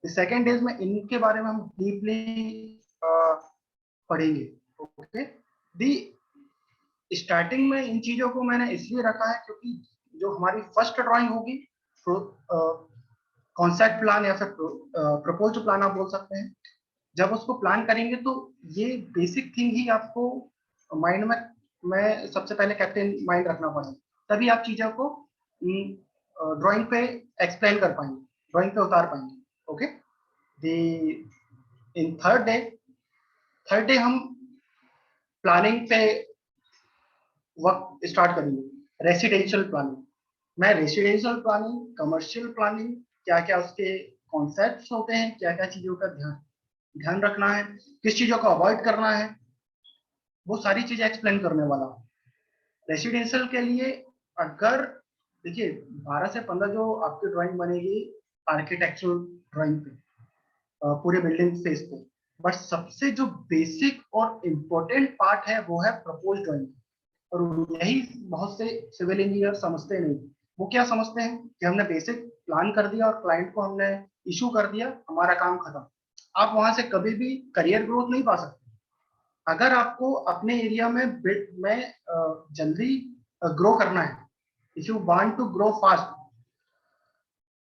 [SPEAKER 2] सेकेंड इज में इनके बारे में हम डीपली पढ़ेंगे। ओके, दी स्टार्टिंग में इन चीजों को मैंने इसलिए रखा है क्योंकि जो हमारी फर्स्ट ड्राइंग होगी, कॉन्सेप्ट प्लान या फिर प्रपोज्ड प्लान आप बोल सकते हैं, जब उसको प्लान करेंगे तो ये बेसिक थिंग ही आपको माइंड में सबसे पहले कैप्टन माइंड रखना पड़ेगा, तभी आप चीजों को ड्राइंग पे एक्सप्लेन कर पाएंगे, ड्राइंग पे उतार पाएंगे। ओके, इन थर्ड डे हम प्लानिंग पे वर्क स्टार्ट करेंगे। रेसिडेंशियल प्लानिंग, मैं रेसिडेंशियल प्लानिंग, कमर्शियल प्लानिंग, क्या क्या उसके कॉन्सेप्ट्स होते हैं, क्या क्या चीजों का ध्यान रखना है, किस चीजों को अवॉइड करना है, वो सारी चीजें एक्सप्लेन करने वाला हूँ। रेसिडेंशियल के लिए अगर देखिए 12 से 15 जो आपकी ड्राइंग बनेगी आर्किटेक्चरल ड्राइंग पे, पूरे बिल्डिंग फेस पे, बट सबसे जो बेसिक और इम्पोर्टेंट पार्ट है वो है प्रपोज ड्राइंग। और यही बहुत से सिविल इंजीनियर समझते नहीं। वो क्या समझते हैं कि हमने बेसिक प्लान कर दिया और क्लाइंट को हमने इशू कर दिया, हमारा काम खत्म। आप वहां से कभी भी करियर ग्रोथ नहीं पा सकते। अगर आपको अपने एरिया में जल्दी ग्रो करना है, if you want to grow fast,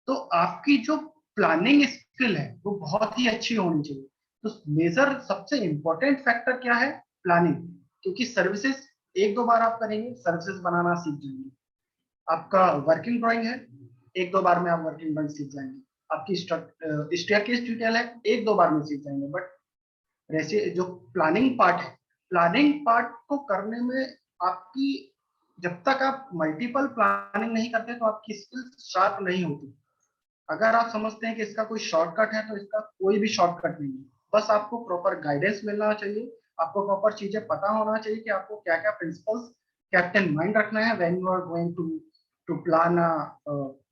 [SPEAKER 2] तो आपकी जो प्लानिंग स्किल है वो बहुत ही अच्छी होनी चाहिए। तो मेजर सबसे इंपॉर्टेंट फैक्टर क्या है? प्लानिंग। क्योंकि सर्विसेज एक दो बार आप करेंगे, सर्विसेज बनाना सीख जाएंगे। आपका वर्किंग ड्राइंग है, एक दो बार में आप वर्किंग ड्राइंग सीख जाएंगे। आपकी स्टेयरकेस डिटेल है, एक दो बार में सीख जाएंगे। बट वैसे जो प्लानिंग पार्ट है, प्लानिंग पार्ट को करने में आपकी, जब तक आप मल्टीपल प्लानिंग नहीं करते तो आपकी स्किल शार्प नहीं होती। अगर आप समझते हैं कि इसका कोई शॉर्टकट है, तो इसका कोई भी शॉर्टकट नहीं है। बस आपको प्रॉपर गाइडेंस मिलना चाहिए, आपको प्रॉपर चीजें पता होना चाहिए कि आपको क्या क्या प्रिंसिपल्स कैप्टन माइंड रखना है when you are going to plan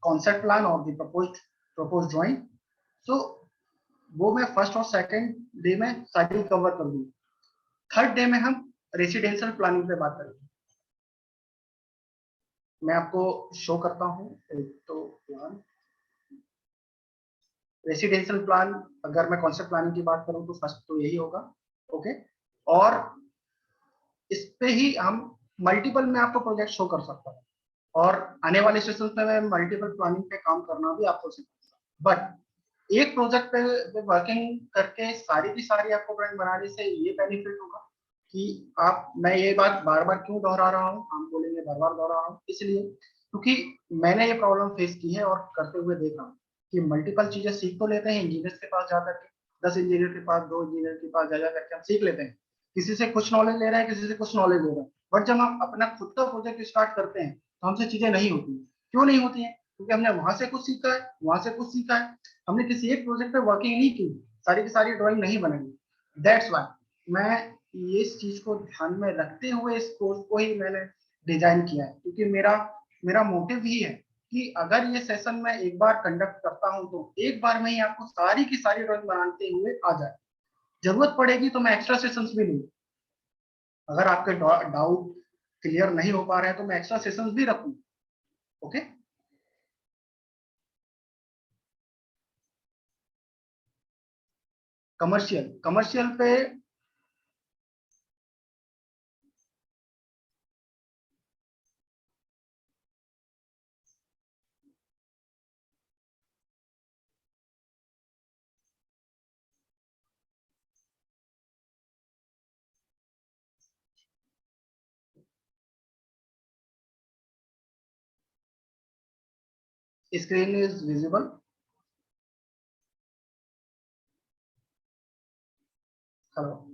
[SPEAKER 2] concept plan और द प्रपोज्ड ड्राइंग। सो वो मैं फर्स्ट और सेकंड डे में सारी कवर कर दूंगी। थर्ड डे में हम रेसिडेंशियल प्लानिंग पे बात करेंगे। मैं आपको शो करता हूँ एक तो प्लान, रेसिडेंशियल प्लान। अगर मैं कॉन्सेप्ट प्लानिंग की बात करूं तो फर्स्ट तो यही होगा। ओके, और इस पे ही हम मल्टीपल में आपको प्रोजेक्ट शो कर सकता हूँ, और आने वाले सेशंस में मैं मल्टीपल प्लानिंग पे काम करना भी आपको सिखाऊंगा। बट एक प्रोजेक्ट पे वर्किंग करके सारी की सारी आपको ड्राइंग बनाने से ये बेनिफिट होगा कि आप, मैं ये बात बार बार क्यों दोहरा रहा हूँ, हम बोलेंगे बार बार दोहरा रहा हूँ, इसलिए क्योंकि मैंने ये प्रॉब्लम फेस की है और करते हुए देखा कि मल्टीपल चीजें सीख तो लेते हैं इंजीनियर्स के पास जाकर के, 10 इंजीनियर के पास, 2 इंजीनियर के पास जा करके हम सीख लेते हैं। किसी से कुछ नॉलेज ले रहे हैं, किसी से कुछ नॉलेज ले रहे हैं, बट जब हम अपना खुद का प्रोजेक्ट स्टार्ट करते हैं तो हमसे चीजें नहीं होती। क्यों नहीं होती है? क्योंकि हमने वहां से कुछ सीखा है, वहां से कुछ सीखा है, हमने किसी एक प्रोजेक्ट पे वर्किंग नहीं की, सारी की सारी ड्राइंग नहीं बनेगी। दैट्स वाई मैं ये इस चीज को ध्यान में रखते हुए इस कोर्स को ही मैंने डिजाइन किया है, क्योंकि मेरा मेरा मोटिव ही है कि अगर ये सेशन मैं एक बार कंडक्ट करता हूं तो एक बार में ही आपको सारी की सारी ड्राइंग बनाते हुए आ जाए। जरूरत पड़ेगी तो मैं एक्स्ट्रा सेशंस भी लूँ। अगर आपके डाउट क्लियर नहीं हो पा रहे हैं तो मैं एक्स्ट्रा सेशंस भी रखूँ। ओके, कमर्शियल पे Screen is visible. Hello.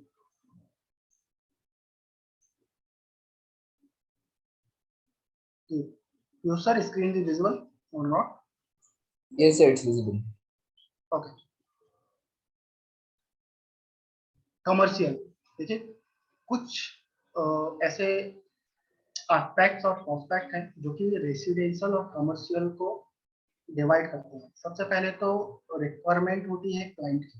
[SPEAKER 2] Your sir screen is visible or not?
[SPEAKER 1] Yes, sir, it's visible.
[SPEAKER 2] Okay. Commercial, देखिए कुछ ऐसे एस्पेक्ट्स और कॉस्पेक्ट हैं जो कि रेसिडेंशियल और कमर्शियल को डिवाइड करते हैं। सबसे पहले तो रिक्वायरमेंट होती है क्लाइंट की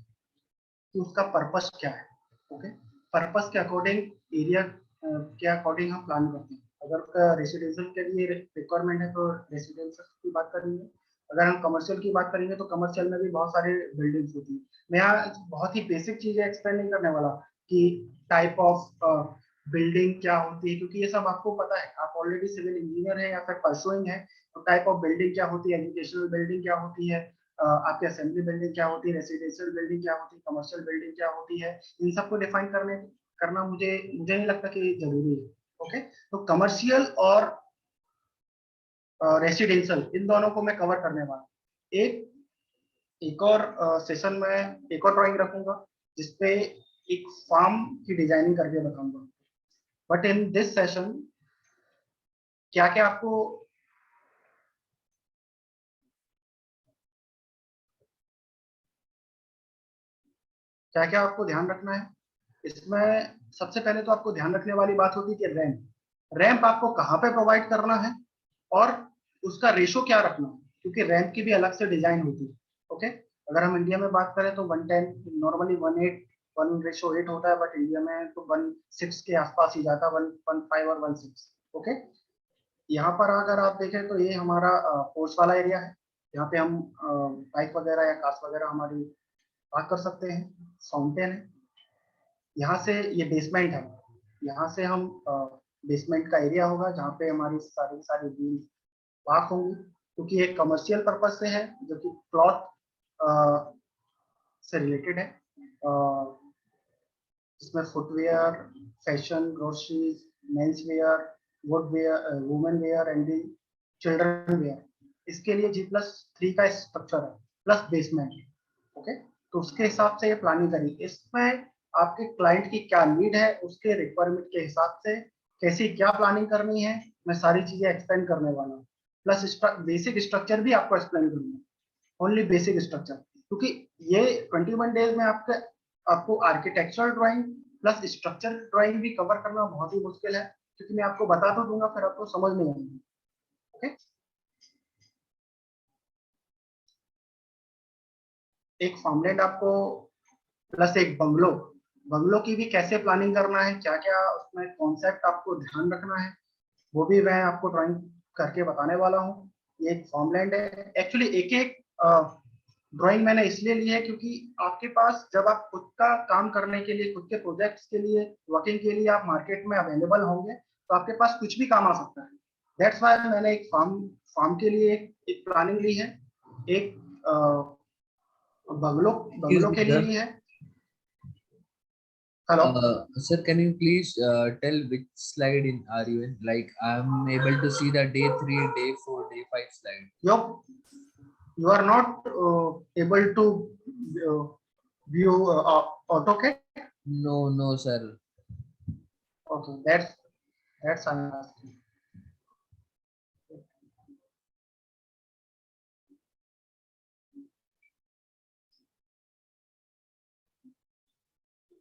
[SPEAKER 2] कि उसका पर्पस क्या है। ओके, पर्पस के अकॉर्डिंग एरिया के अकॉर्डिंग हम प्लान करते हैं। अगर उसका रेसिडेंशियल के लिए रिक्वायरमेंट है तो रेसिडेंशियल की बात करेंगे, अगर हम कमर्शियल की बात करेंगे तो कमर्शियल में भी बहुत सारे बिल्डिंग्स होती हैं। मैं यहाँ बहुत ही बेसिक चीजें एक्सप्लेन नहीं करने वाला कि टाइप ऑफ बिल्डिंग क्या होती है, क्योंकि ये सब आपको पता है, आप ऑलरेडी सिविल इंजीनियर है या फिर परसुइंग है। तो टाइप ऑफ बिल्डिंग क्या होती है, एजुकेशनल बिल्डिंग क्या होती है, आपकी असेंबली बिल्डिंग क्या होती है, रेसिडेंशियल बिल्डिंग क्या होती है, कमर्शियल बिल्डिंग क्या होती है, इन सबको डिफाइन करना मुझे नहीं लगता कि जरूरी है। ओके, तो कमर्शियल और रेसिडेंशियल इन दोनों को मैं कवर करने वाला हूँ। एक और सेशन में एक और ड्राइंग रखूंगा जिसपे एक फार्म की डिजाइनिंग करके बताऊंगा। बट इन दिस सेशन क्या क्या आपको ध्यान रखना है इसमें, सबसे पहले तो आपको ध्यान रखने वाली बात होती है कि रैंप आपको कहाँ पे प्रोवाइड करना है और उसका रेशो क्या रखना है, क्योंकि रैंप की भी अलग से डिजाइन होती है। ओके, अगर हम इंडिया में बात करें तो 110 नॉर्मली 1:1 होता है, बट इंडिया में तो 1:6 के आसपास ही जाता है, 1:15 और 1:6। ओके, यहाँ पर अगर आप देखें तो ये हमारा पोर्च वाला एरिया है, यहाँ पे हम बाइक वगैरह या कार्स वगैरह हमारी पार्क कर सकते हैं। फाउंटेन है, यहाँ से ये बेसमेंट है, यहाँ से हम बेसमेंट का एरिया होगा जहाँ पे हमारी सारी सारी व्हील पार्क होंगी, क्योंकि एक कमर्शियल पर्पज से है जो कि क्लॉथ से रिलेटेड है। इसमें footwear, fashion, groceries, men's wear, woodwear, women wear and children wear, इसके लिए G+3 का स्ट्रक्चर है प्लस बेसमेंट। ओके, तो उसके हिसाब से ये प्लानिंग करी। इसमें आपके क्लाइंट की क्या नीड है, उसके रिक्वायरमेंट के हिसाब से कैसी क्या प्लानिंग करनी है, मैं सारी चीजें एक्सप्लेन करने वाला हूँ। प्लस बेसिक स्ट्रक्चर भी आपको एक्सप्लेन करूंगा, ओनली बेसिक स्ट्रक्चर, क्योंकि ये 21 डेज में आपको architectural drawing plus structure drawing भी कवर करना बहुत ही मुश्किल है, क्योंकि मैं आपको बता तो दूंगा फिर आपको समझ नहीं आएगी। ओके, एक फार्मलैंड आपको प्लस एक बंगलो की भी कैसे प्लानिंग करना है, क्या क्या उसमें कॉन्सेप्ट आपको ध्यान रखना है, वो भी मैं आपको ड्राइंग करके बताने वाला हूँ। ये एक फार्मलैंड है। एक्चुअली एक एक ड्राइंग मैंने इसलिए ली है क्योंकि आपके पास जब आप खुद का काम करने के लिए, खुद के प्रोजेक्ट्स के लिए, वर्किंग के लिए आप मार्केट में अवेलेबल होंगे तो आपके पास कुछ भी काम आ सकता है। दैट्स वाई मैंने एक फार्म के लिए एक प्लानिंग ली है, एक बंगलो
[SPEAKER 1] Excuse me,
[SPEAKER 2] के लिए
[SPEAKER 1] sir.
[SPEAKER 2] ली है। Hello,
[SPEAKER 1] Sir, can you please tell which slide in are you in? Like, I'm able to see the day 3, day 4, day 5 slide.
[SPEAKER 2] you are not able to uh, view AutoCAD.
[SPEAKER 1] No, no, sir.
[SPEAKER 2] Okay, that's I'm asking.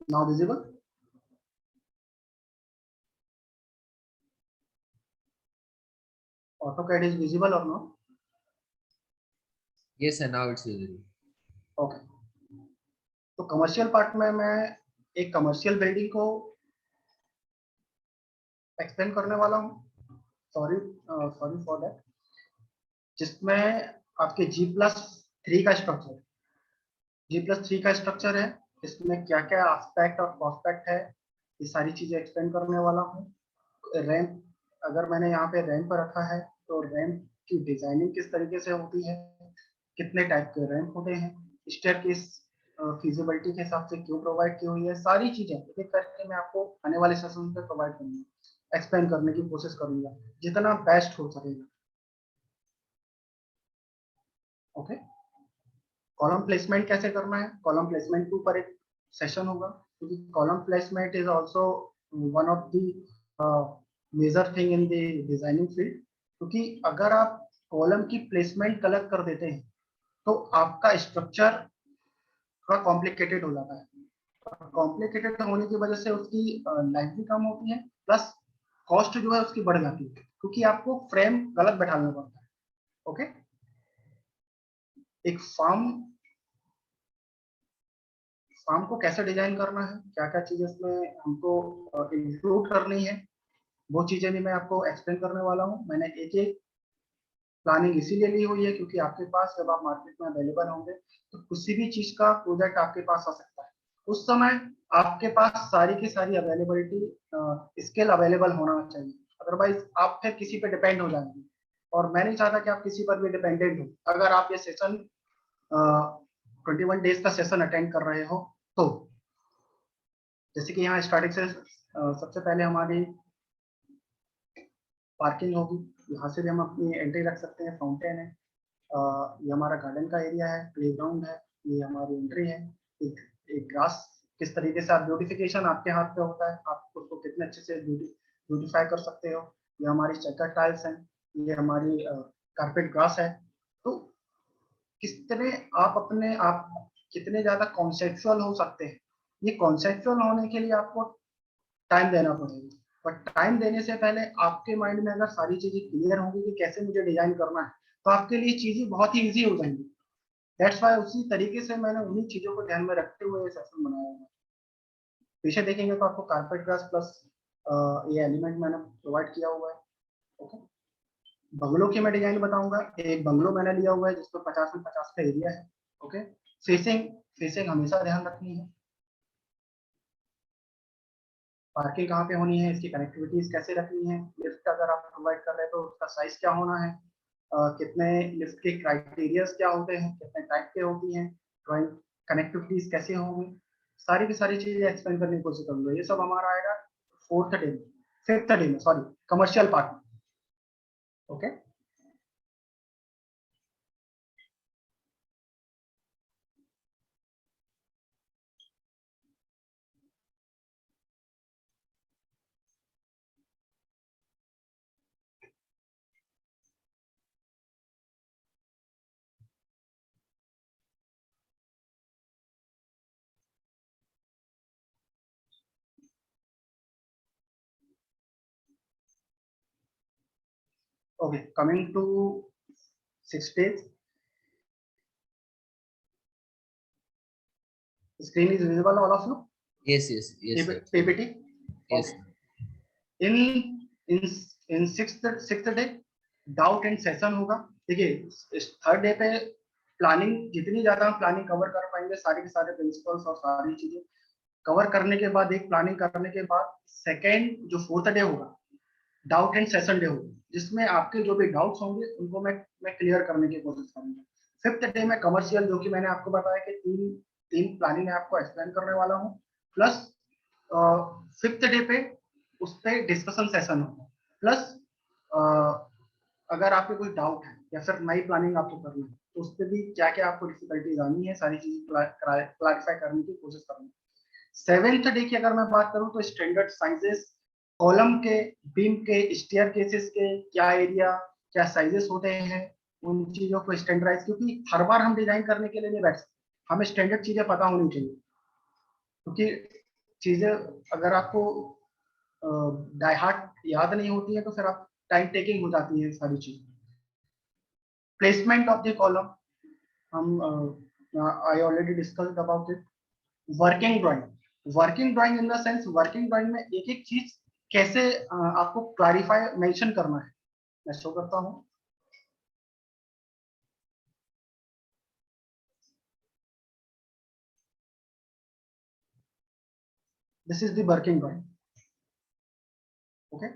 [SPEAKER 2] Now visible? AutoCAD is visible or not?
[SPEAKER 1] Yes, sir. Now it's visible.
[SPEAKER 2] Okay. तो commercial part में मैं एक commercial building को explain करने वाला हूँ। Sorry for that, जिसमें आपके G+3 का स्ट्रक्चर है। इसमें क्या क्या एस्पेक्ट और कॉस्पेक्ट है, ये सारी चीजें एक्सप्लेन करने वाला हूँ। रैंप, अगर मैंने यहाँ पे रैंप रखा है तो रैंप की डिजाइनिंग किस तरीके से होती है, कितने टाइप के रैंप होते हैं, स्टेयरकेस फिजिबिलिटी के हिसाब से क्यों प्रोवाइड की हुई है, सारी चीजें एक एक करके मैं आपको आने वाले सेशन पे प्रोवाइड करूंगा, एक्सप्लेन करने की कोशिश करूंगा जितना बेस्ट हो सकेगा। ओके, कॉलम प्लेसमेंट कैसे करना है, कॉलम प्लेसमेंट के ऊपर एक सेशन होगा, क्योंकि column placement is also one of the major thing in the designing field. क्योंकि अगर आप कॉलम की प्लेसमेंट गलत कर देते हैं तो आपका स्ट्रक्चर थोड़ा कॉम्प्लिकेटेड हो जाता है। कॉम्प्लिकेटेड होने की वजह से उसकी लाइफ भी कम होती है, प्लस कॉस्ट जो है उसकी बढ़ जाती है, क्योंकि आपको फ्रेम गलत बैठाना पड़ता है। ओके, एक फार्म को कैसे डिजाइन करना है, क्या क्या चीजें उसमें हमको इंक्लूड करनी है, वो चीजें भी मैं आपको एक्सप्लेन करने वाला हूँ। मैंने एक एक प्लानिंग इसीलिए ली हुई है क्योंकि आपके पास जब आप मार्केट में अवेलेबल होंगे तो किसी भी चीज का प्रोजेक्ट आपके पास आ सकता है, उस समय आपके पास सारी की सारी अवेलेबिलिटी स्किल अवेलेबल होना चाहिए, अदरवाइज आप फिर किसी पे डिपेंड हो जाएंगे, और मैं नहीं चाहता कि आप किसी पर भी डिपेंडेंट हो। अगर आप ये सेशन 21 डेज का सेशन अटेंड कर रहे हो तो जैसे कि यहाँ स्टार्टिंग से सबसे पहले हमारी पार्किंग होगी, यहाँ से भी हम अपनी एंट्री रख सकते हैं, फाउंटेन है, ये हमारा गार्डन का एरिया है, प्लेग्राउंड है, ये हमारी एंट्री है। एक ग्रास किस तरीके से आप ब्यूटिफिकेशन आपके हाथ पे होता है, आप उसको कितने अच्छे से ब्यूटिफाई कर सकते हो। ये हमारी चेकर टाइल्स हैं, ये हमारी कारपेट ग्रास है। तो कितने आप कितने ज्यादा कॉन्सेप्चुअल हो सकते हैं, ये कॉन्सेप्चुअल होने के लिए आपको टाइम देना पड़ेगा, बट टाइम देने से पहले आपके माइंड में अगर सारी चीजें क्लियर होंगी कि कैसे मुझे डिजाइन करना है, तो आपके लिए चीजें बहुत ही इजी हो जाएंगी। दैट्स वाई उसी तरीके से मैंने उन्हीं चीजों को ध्यान में रखते हुए ये सेशन बनाया है। पीछे देखेंगे तो आपको कारपेट ग्रास प्लस ये एलिमेंट मैंने प्रोवाइड किया हुआ है। ओके, बंगलों की मैं डिजाइन बताऊंगा। एक बंगलो मैंने लिया हुआ है जिसमें 50 में 50 का एरिया है। ओके, फेसिंग फेसिंग हमेशा ध्यान रखनी है, पार्किंग कहाँ पे होनी है, इसकी कनेक्टिविटीज कैसे रखनी है, लिफ्ट अगर आप प्रोवाइड कर रहे हैं तो उसका साइज क्या होना है, कितने लिफ्ट के क्राइटेरियाज क्या होते हैं, कितने टाइप के होती हैं, ड्राइंग कनेक्टिविटीज कैसे होंगी, सारी की सारी चीजें एक्सप्लेन करने की कोशिश करूंगा। ये सब हमारा आएगा 4th डे में, 5th डे में, सॉरी, कमर्शियल पार्ट में। Okay, okay, coming to 6 days, screen is visible all of you?
[SPEAKER 1] Yes, sir.
[SPEAKER 2] PPT?
[SPEAKER 1] Yes.
[SPEAKER 2] Okay. In sixth day doubt and session होगा। देखिए, 3rd डे पे planning, जितनी ज्यादा हम planning cover कर पाएंगे, सारे के सारे प्रिंसिपल्स और सारी चीजें कवर करने के बाद, एक प्लानिंग करने के बाद, सेकेंड जो 4th डे होगा, डाउट एंड सेशन डे होगा, जिसमें आपके जो भी डाउट्स होंगे उनको मैं क्लियर करने की कोशिश करूंगा। 5th डे में कमर्शियल, जो कि मैंने आपको बताया कि तीन तीन प्लानिंग आपको एक्सप्लेन करने वाला हूँ, प्लस 5th डे पे उस पर डिस्कशन सेशन होगा, प्लस अगर आपको कोई डाउट है या फिर नई प्लानिंग आपको करना है तो उस पर भी क्या क्या आपको डिफिकल्टीज आनी है, सारी चीजें क्लैरिफाई करने की कोशिश करूंगा। 7th डे की अगर मैं बात करूं तो स्टैंडर्ड साइजेस, कॉलम के, बीम के, स्टेयर केसेस के क्या एरिया, क्या साइजेस होते हैं, उन चीजों को स्टैंडर्डाइज, क्योंकि हर बार हम डिजाइन करने के लिए नहीं बैठ सकते, हमें स्टैंडर्ड चीजें पता होनी चाहिए, क्योंकि चीजें अगर आपको डाई हार्ट याद नहीं होती है तो फिर आप टाइम टेकिंग हो जाती है सारी चीज। प्लेसमेंट ऑफ द कॉलम, हम I already discussed about it. Working drawing, working drawing in the sense, working drawing में एक एक चीज कैसे आपको क्लैरिफाई मेंशन करना है, मैं शो करता हूँ। This is the working drawing. Okay,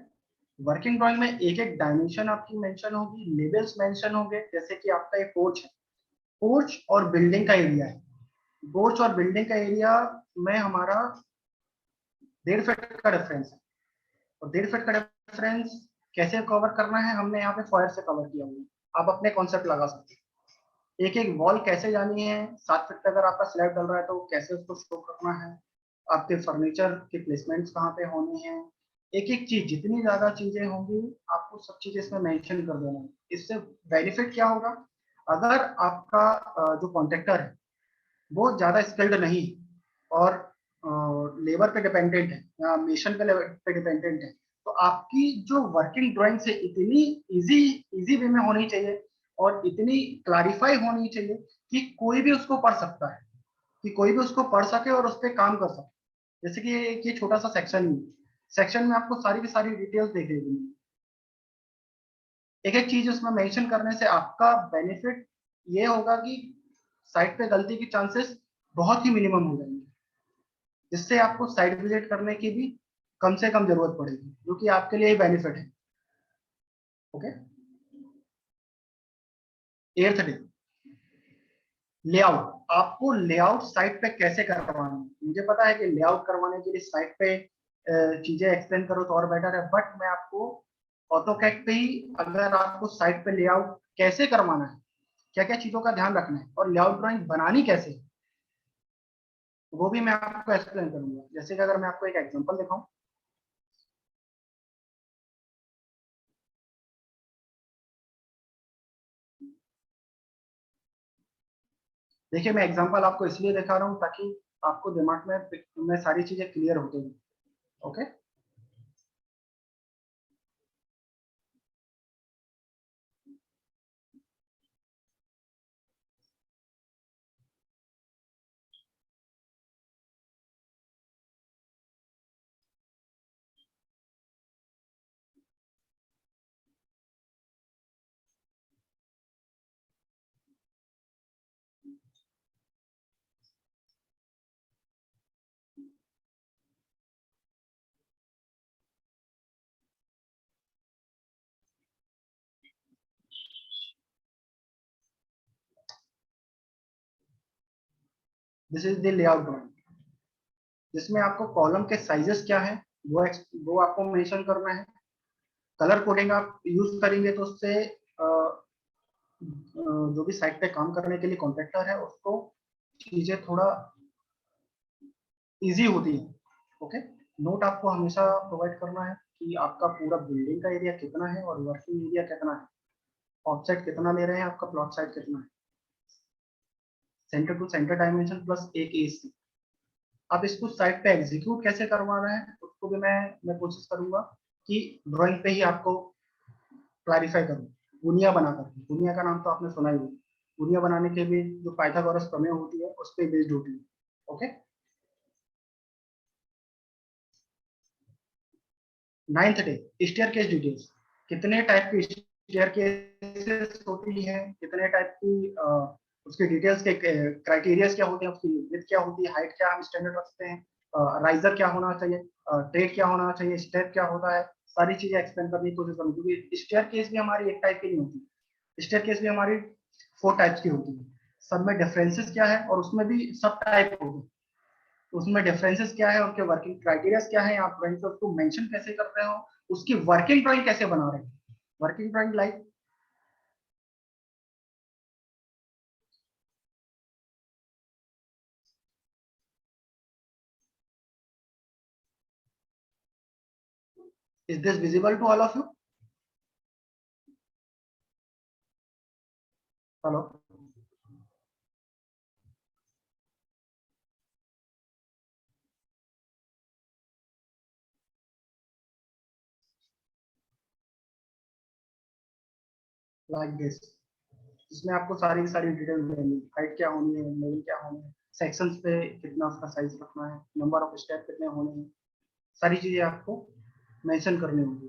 [SPEAKER 2] working drawing में एक एक डायमेंशन आपकी मेंशन होगी, लेवल्स मेंशन होंगे, जैसे कि आपका एक पोर्च है, पोर्च और बिल्डिंग का एरिया है, पोर्च और बिल्डिंग का एरिया में हमारा 1.5 फीट का डिफरेंस है, और 1.5 फीट का डिफरेंस कैसे कवर करना है, हमने यहाँ पे फॉयर से कवर किया हुआ है, आप अपने कॉन्सेप्ट लगा सकते हैं। एक एक वॉल कैसे जानी है, 7 फीट पे अगर आपका स्लैब डल रहा है तो कैसे उसको शो करना है, आपके फर्नीचर के प्लेसमेंट्स कहाँ पे होने हैं, एक एक चीज, जितनी ज्यादा चीजें होंगी आपको सब चीजें इसमें मेंशन कर देना है। इससे बेनिफिट क्या होगा, अगर आपका जो कॉन्ट्रैक्टर है वो ज्यादा स्किल्ड नहीं और लेबर पे डिपेंडेंट है या मिशन पे डिपेंडेंट है, तो आपकी जो वर्किंग ड्राइंग से इतनी इजी इजी वे में होनी चाहिए और इतनी क्लैरिफाई होनी चाहिए कि कोई भी उसको पढ़ सकता है, कि कोई भी उसको पढ़ सके और उस पर काम कर सके। जैसे कि ये छोटा सा सेक्शन ही, सेक्शन में आपको सारी की सारी डिटेल्स देखेगी, एक एक चीज उसमें मेंशन करने से आपका बेनिफिट ये होगा कि साइट पे गलती की चांसेस बहुत ही मिनिमम हो जाएंगे, जिससे आपको साइट विजिट करने की भी कम से कम जरूरत पड़ेगी, जो कि आपके लिए बेनिफिट है। Okay, 8th day, layout. आपको लेआउट साइट पे कैसे करवाना है, मुझे पता है कि लेआउट करवाने के लिए साइट पे चीजें एक्सप्लेन करो तो और बेटर है, बट मैं आपको ऑटोकैड पे ही, अगर आपको साइट पे लेआउट कैसे करवाना है, क्या क्या चीजों का ध्यान रखना है और लेआउट ड्राइंग बनानी कैसे है, वो भी मैं आपको एक्सप्लेन करूंगा। जैसे कि अगर मैं आपको एक एग्जांपल दिखाऊं, देखिए मैं एग्जांपल आपको इसलिए दिखा रहा हूं ताकि आपको दिमाग में सारी चीजें क्लियर होती हैं। Okay, this is the layout drawing, जिसमें आपको कॉलम के साइजेस क्या है वो आपको मेंशन करना है। कलर कोडिंग आप यूज करेंगे तो उससे जो भी साइट पे काम करने के लिए कॉन्ट्रैक्टर है उसको चीजें थोड़ा इजी होती है। ओके, नोट आपको हमेशा प्रोवाइड करना है कि आपका पूरा बिल्डिंग का एरिया कितना है और वर्किंग एरिया कितना है, ऑफसेट कितना ले रहे हैं, आपका प्लॉट साइज कितना है, centre to centre dimension plus एक एसी। अब इसको साइट पे एग्जीक्यूट कैसे करवाना है उसको भी मैं कोशिश करूंगा कि ड्राइंग पे ही आपको क्लैरिफाई करूं, बुनिया बनाकर। बुनिया का नाम तो आपने सुना ही होगा, बुनिया बनाने के भी जो पाइथागोरस प्रमेय होती है उस पर बेस्ड होती है। Okay, 9th day, staircase details. कितने टाइप की स्टेयरकेसेस होती है, कितने टाइप की उसके डिटेल्स के क्राइटेरियाज क्या होते हैं, उसकी विड्थ क्या होती है, हाइट क्या हम स्टैंडर्ड रखते हैं, राइजर क्या होना चाहिए, ट्रेड क्या होना चाहिए, स्टेप क्या होता है, सारी चीजें एक्सप्लेन करने की कोशिश करूँ, क्योंकि स्टेयरकेस भी हमारी एक टाइप की नहीं होती, स्टेयरकेस भी हमारी 4 टाइप्स की होती है। सब में डिफरेंसेस क्या है और उसमें भी सब टाइप होते हैं, तो उसमें डिफरेंसेस क्या है, उनके वर्किंग क्राइटेरिया क्या है, आप ड्राइंग पे उसको मेंशन कैसे कर रहे हो, उसकी वर्किंग ड्राइंग कैसे बना रहे हैं। Working drawing like is this visible to all of you? Hello, like this, इसमें आपको सारी की सारी डिटेल देनी, हाइट क्या होनी है, लेवल क्या होनी है, सेक्शंस पे कितना उसका साइज रखना है, नंबर ऑफ स्टेप कितने होने हैं, सारी चीजें आपको मेंशन करनी होगी।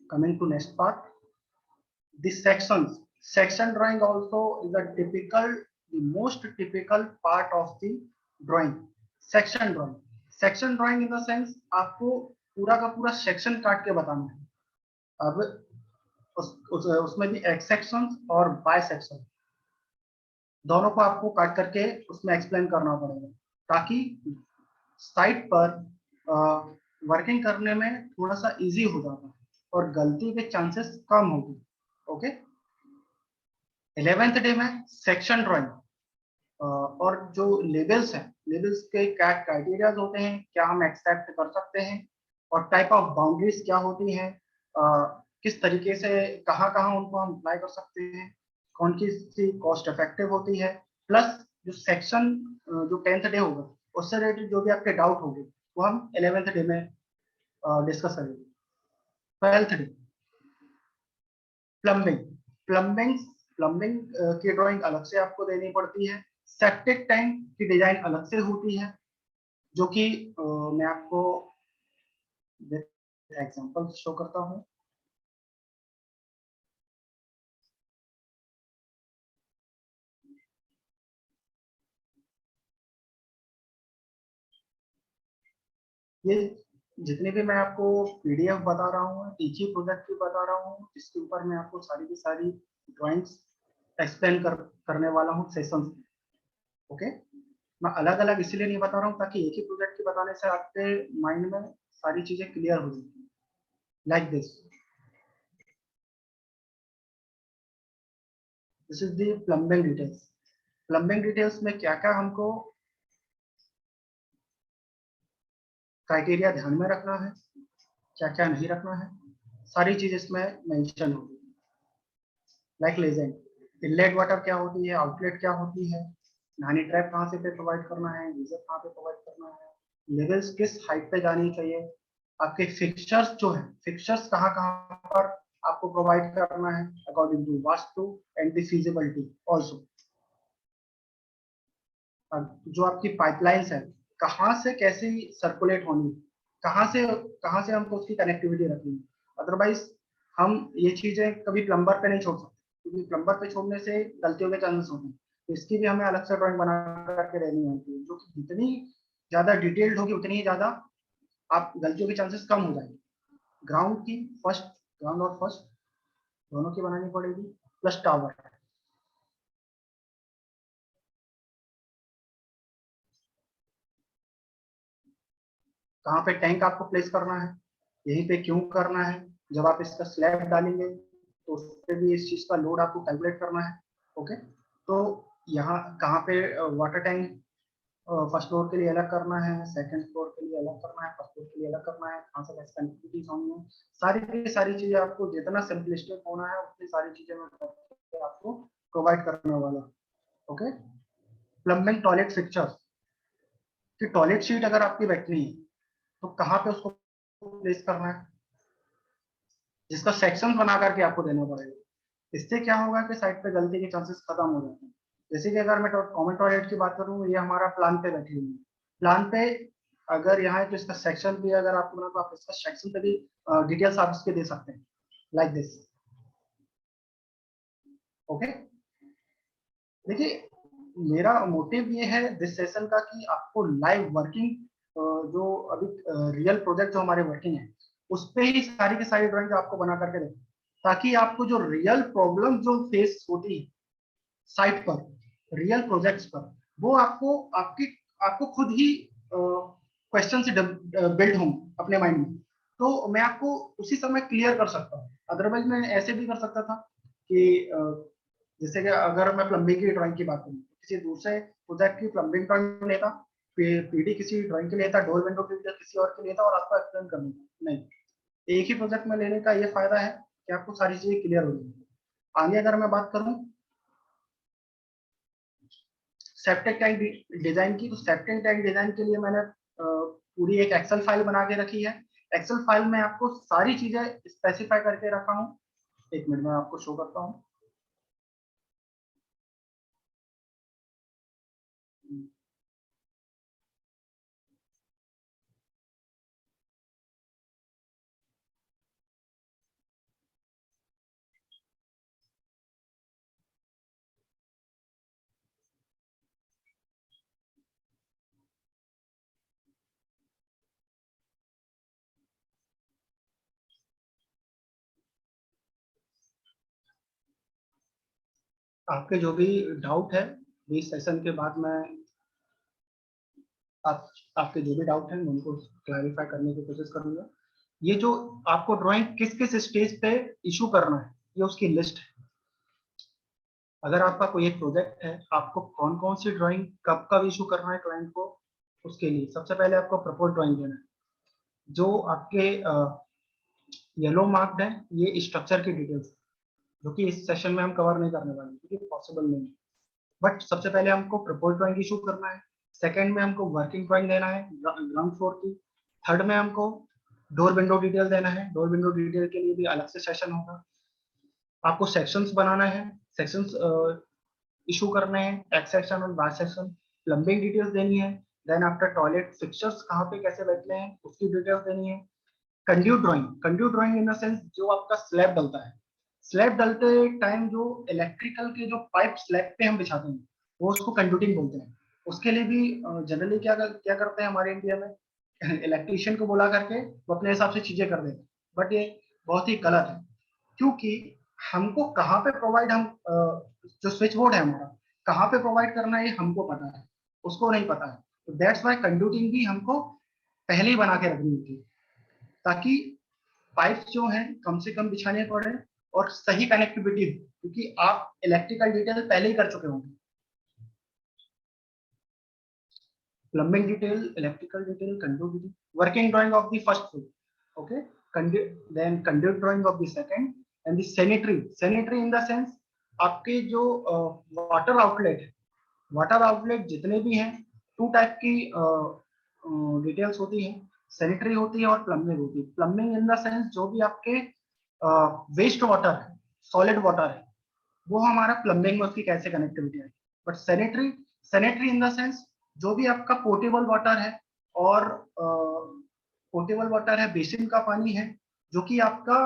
[SPEAKER 2] Coming to next part, the sections. Section drawing also is a typical, the most typical part of the drawing. Section drawing. Section drawing in the sense आपको पूरा का पूरा सेक्शन काट के बताना है। अब उसमें भी एक्स सेक्शन और बाय सेक्शन दोनों को आपको काट करके उसमें एक्सप्लेन करना पड़ेगा, ताकि साइट पर वर्किंग करने में थोड़ा सा इजी हो जाता है और गलती के चांसेस कम होंगे। ओके, 11th डे में सेक्शन ड्राइंग और जो लेबल्स हैं, लेबल्स के क्या क्राइटेरियाज होते हैं, क्या हम एक्सेप्ट कर सकते हैं, और टाइप ऑफ बाउंड्रीज क्या होती हैं, किस तरीके से कहाँ कहाँ उनको हम अप्लाई कर सकते हैं, कौन सी कॉस्ट इफेक्टिव होती है, प्लस जो सेक्शन जो 10th डे होगा उससे रिलेटेड जो भी आपके डाउट होंगे वो हम 11th डे में डिस्कस करेंगे। 12th day plumbing. Plumbing plumbing की ड्राइंग अलग से आपको देनी पड़ती है। सेप्टिक टैंक की डिजाइन अलग से होती है, जो कि मैं आपको एग्जांपल शो करता हूँ। ये जितने भी मैं आपको पीडीएफ बता रहा हूँ एक ही प्रोजेक्ट की बता रहा हूँ, जिसके ऊपर मैं आपको सारी की सारी ड्राइंग्स एक्सप्लेन करने वाला हूँ सेशंस में। ओके, मैं अलग अलग इसलिए नहीं बता रहा हूँ ताकि एक ही प्रोजेक्ट की बताने से आपके माइंड में सारी चीजें क्लियर हो जाए। Like this is the plumbing details. Plumbing details में क्या क्या हमको क्राइटेरिया ध्यान में रखना है, क्या क्या नहीं रखना है, सारी चीज इसमें मेंशन होगी। लाइक लेजेंड इनलेट वाटर क्या होती है, आउटलेट क्या होती है, नानी ट्रैप कहाँ से पे प्रोवाइड करना है, गीजर कहाँ पे प्रोवाइड करना है, लेवल्स किस हाइट पे जानी चाहिए, आपके फिक्सचर्स जो है फिक्सचर्स कहाँ कहाँ पर आपको प्रोवाइड करना है according to vastu and the feasibility also. जो आपकी पाइपलाइंस है कहाँ से कैसे सर्कुलेट होनी, कहाँ से हमको उसकी कनेक्टिविटी रखनी है। अदरवाइज हम ये चीजें कभी प्लम्बर पे नहीं छोड़ सकते, क्योंकि प्लम्बर पे छोड़ने से गलतियों के चांसेस होते हैं। तो इसकी भी हमें अलग से ड्राइंग बना करके रहनी होती है, जो कि जितनी ज्यादा डिटेल्ड होगी उतनी ही ज्यादा आप गलतियों के चांसेस कम हो जाएंगे। ग्राउंड की फर्स्ट, ग्राउंड और फर्स्ट दोनों की बनानी पड़ेगी, प्लस टावर। कहाँ पे टैंक आपको प्लेस करना है, यहीं पे क्यों करना है, जब आप इसका स्लैब डालेंगे तो उस पर भी इस चीज का लोड आपको कैलकुलेट करना है। ओके, तो यहाँ कहाँ पे वाटर टैंक फर्स्ट फ्लोर के लिए अलग करना है, सेकंड फ्लोर के लिए अलग करना है, फर्स्ट फ्लोर के लिए अलग करना है, कहाँ से कैसे कनेक्टिविटीज होनी है, सारी की सारी चीजें आपको जितना सिंपलिस्टिक होना है उतनी सारी चीजें मैं आपको प्रोवाइड करने वाला। ओके, प्लम्बिंग टॉयलेट फिक्चर्स की टॉयलेट शीट अगर आपकी बैठनी है तो कहाँ पे उसको प्लेस करना है, जिसका सेक्शन बना करके आपको देना पड़ेगा। इससे क्या होगा कि साइड पे गलती के चांसेस खत्म हो जाते हैं। जैसे कि अगर मैं कॉमन टॉयलेट की बात करूँ, ये हमारा प्लान पे बैठी हुई है, प्लान पे अगर यहाँ है तो इसका सेक्शन भी अगर आपको बना तो आप इसका सेक्शन पे भी डिटेल्स आप इसके दे सकते हैं, लाइक दिस। ओके, देखिए मेरा मोटिव ये है दिस सेशन का कि आपको लाइव वर्किंग जो अभी रियल प्रोजेक्ट जो हमारे वर्किंग है उस पे ही सारी की सारी ड्राइंग आपको बना करके दें, ताकि आपको जो रियल प्रॉब्लम जो फेस होती है साइट पर रियल प्रोजेक्ट्स पर, वो आपको खुद ही क्वेश्चन से बिल्ड हों अपने माइंड में, तो मैं आपको उसी समय क्लियर कर सकता हूँ। अदरवाइज मैं ऐसे भी कर सकता था कि जैसे कि अगर मैं प्लम्बिंग की ड्राइंग की बात करूँ, किसी दूसरे प्रोजेक्ट की प्लम्बिंग ड्राइंग लेता, पीडी किसी ड्राइंग के लिए था, डोर विंडो के लिए किसी और के लिए था, और आपको एक्सप्लेन करना नहीं, एक ही प्रोजेक्ट में लेने का ये फायदा है कि आपको सारी चीजें क्लियर हो जाएंगी। आगे अगर मैं बात करूँ सेप्टिक टैंक डिजाइन की, तो सेप्टिक टैंक डिजाइन के लिए मैंने पूरी एक एक्सेल फाइल बना के रखी है। एक्सेल फाइल में आपको सारी चीजें स्पेसिफाई करके रखा हूँ। एक मिनट में आपको शो करता हूँ। आपके जो भी डाउट है इस सेशन के बाद मैं आपके जो भी डाउट हैं मैं उनको क्लैरिफाई करने की कोशिश करूंगा। ये जो आपको ड्राइंग किस किस स्टेज पे इशू करना है, ये उसकी लिस्ट है। अगर आपका कोई एक प्रोजेक्ट है, आपको कौन कौन सी ड्राइंग कब कब इशू करना है क्लाइंट को, उसके लिए सबसे पहले आपको प्रपोज ड्राइंग देना है। जो आपके येलो मार्क्ड है, ये स्ट्रक्चर की डिटेल्स, जो कि इस सेशन में हम कवर नहीं करने वाले क्योंकि पॉसिबल नहीं है। बट सबसे पहले हमको प्रपोज ड्राइंग इशू करना है। सेकंड में हमको वर्किंग ड्राइंग देना है ग्राउंड फ्लोर की। थर्ड में हमको डोर विंडो डिटेल देना है। डोर विंडो डिटेल के लिए भी अलग से सेशन होगा। आपको सेक्शंस बनाना है, सेक्शंस इशू करने हैं, एक्स सेक्शन और वाई सेक्शन। प्लम्बिंग डिटेल्स देनी है। देन आफ्टर टॉयलेट फिक्सचर्स कहाँ पे कैसे बैठने हैं उसकी डिटेल्स देनी है। Conduit drawing in the sense जो आपका स्लैब डलता है, स्लैब डलते टाइम जो इलेक्ट्रिकल के जो पाइप स्लैब पे हम बिछाते हैं वो उसको कंड्यूटिंग बोलते हैं। उसके लिए भी जनरली क्या करते हैं हमारे इंडिया में, इलेक्ट्रिशियन को बुला करके वो अपने हिसाब से चीजें कर देते हैं। बट ये बहुत ही गलत है, क्योंकि हमको कहाँ पे प्रोवाइड हम जो स्विच बोर्ड है हमारा कहाँ पे प्रोवाइड करना है ये हमको पता है, उसको नहीं पता है। तो दैट्स वाई कंड्यूटिंग भी हमको पहले ही बना के रखनी होती है, ताकि पाइप्स जो हैं कम से कम बिछाने पड़े और सही कनेक्टिविटी हो, क्योंकि आप इलेक्ट्रिकल डिटेल पहले ही कर चुके होंगे। Plumbing detail, electrical detail, conduit detail, working drawing of the first floor, okay, then conduit drawing of the second and the sanitary in the sense आपके जो वाटर आउटलेट है, वाटर आउटलेट जितने भी हैं, टू टाइप की details होती हैं, sanitary होती है और प्लम्बिंग होती है। प्लम्बिंग इन द सेंस जो भी आपके वेस्ट वाटर है, सॉलिड वाटर है, वो हमारा प्लम्बिंग में उसकी कैसे कनेक्टिविटी है। But sanitary, sanitary in the sense जो भी आपका पोर्टेबल वाटर है और पोर्टेबल वाटर है, बेसिन का पानी है, जो कि आपका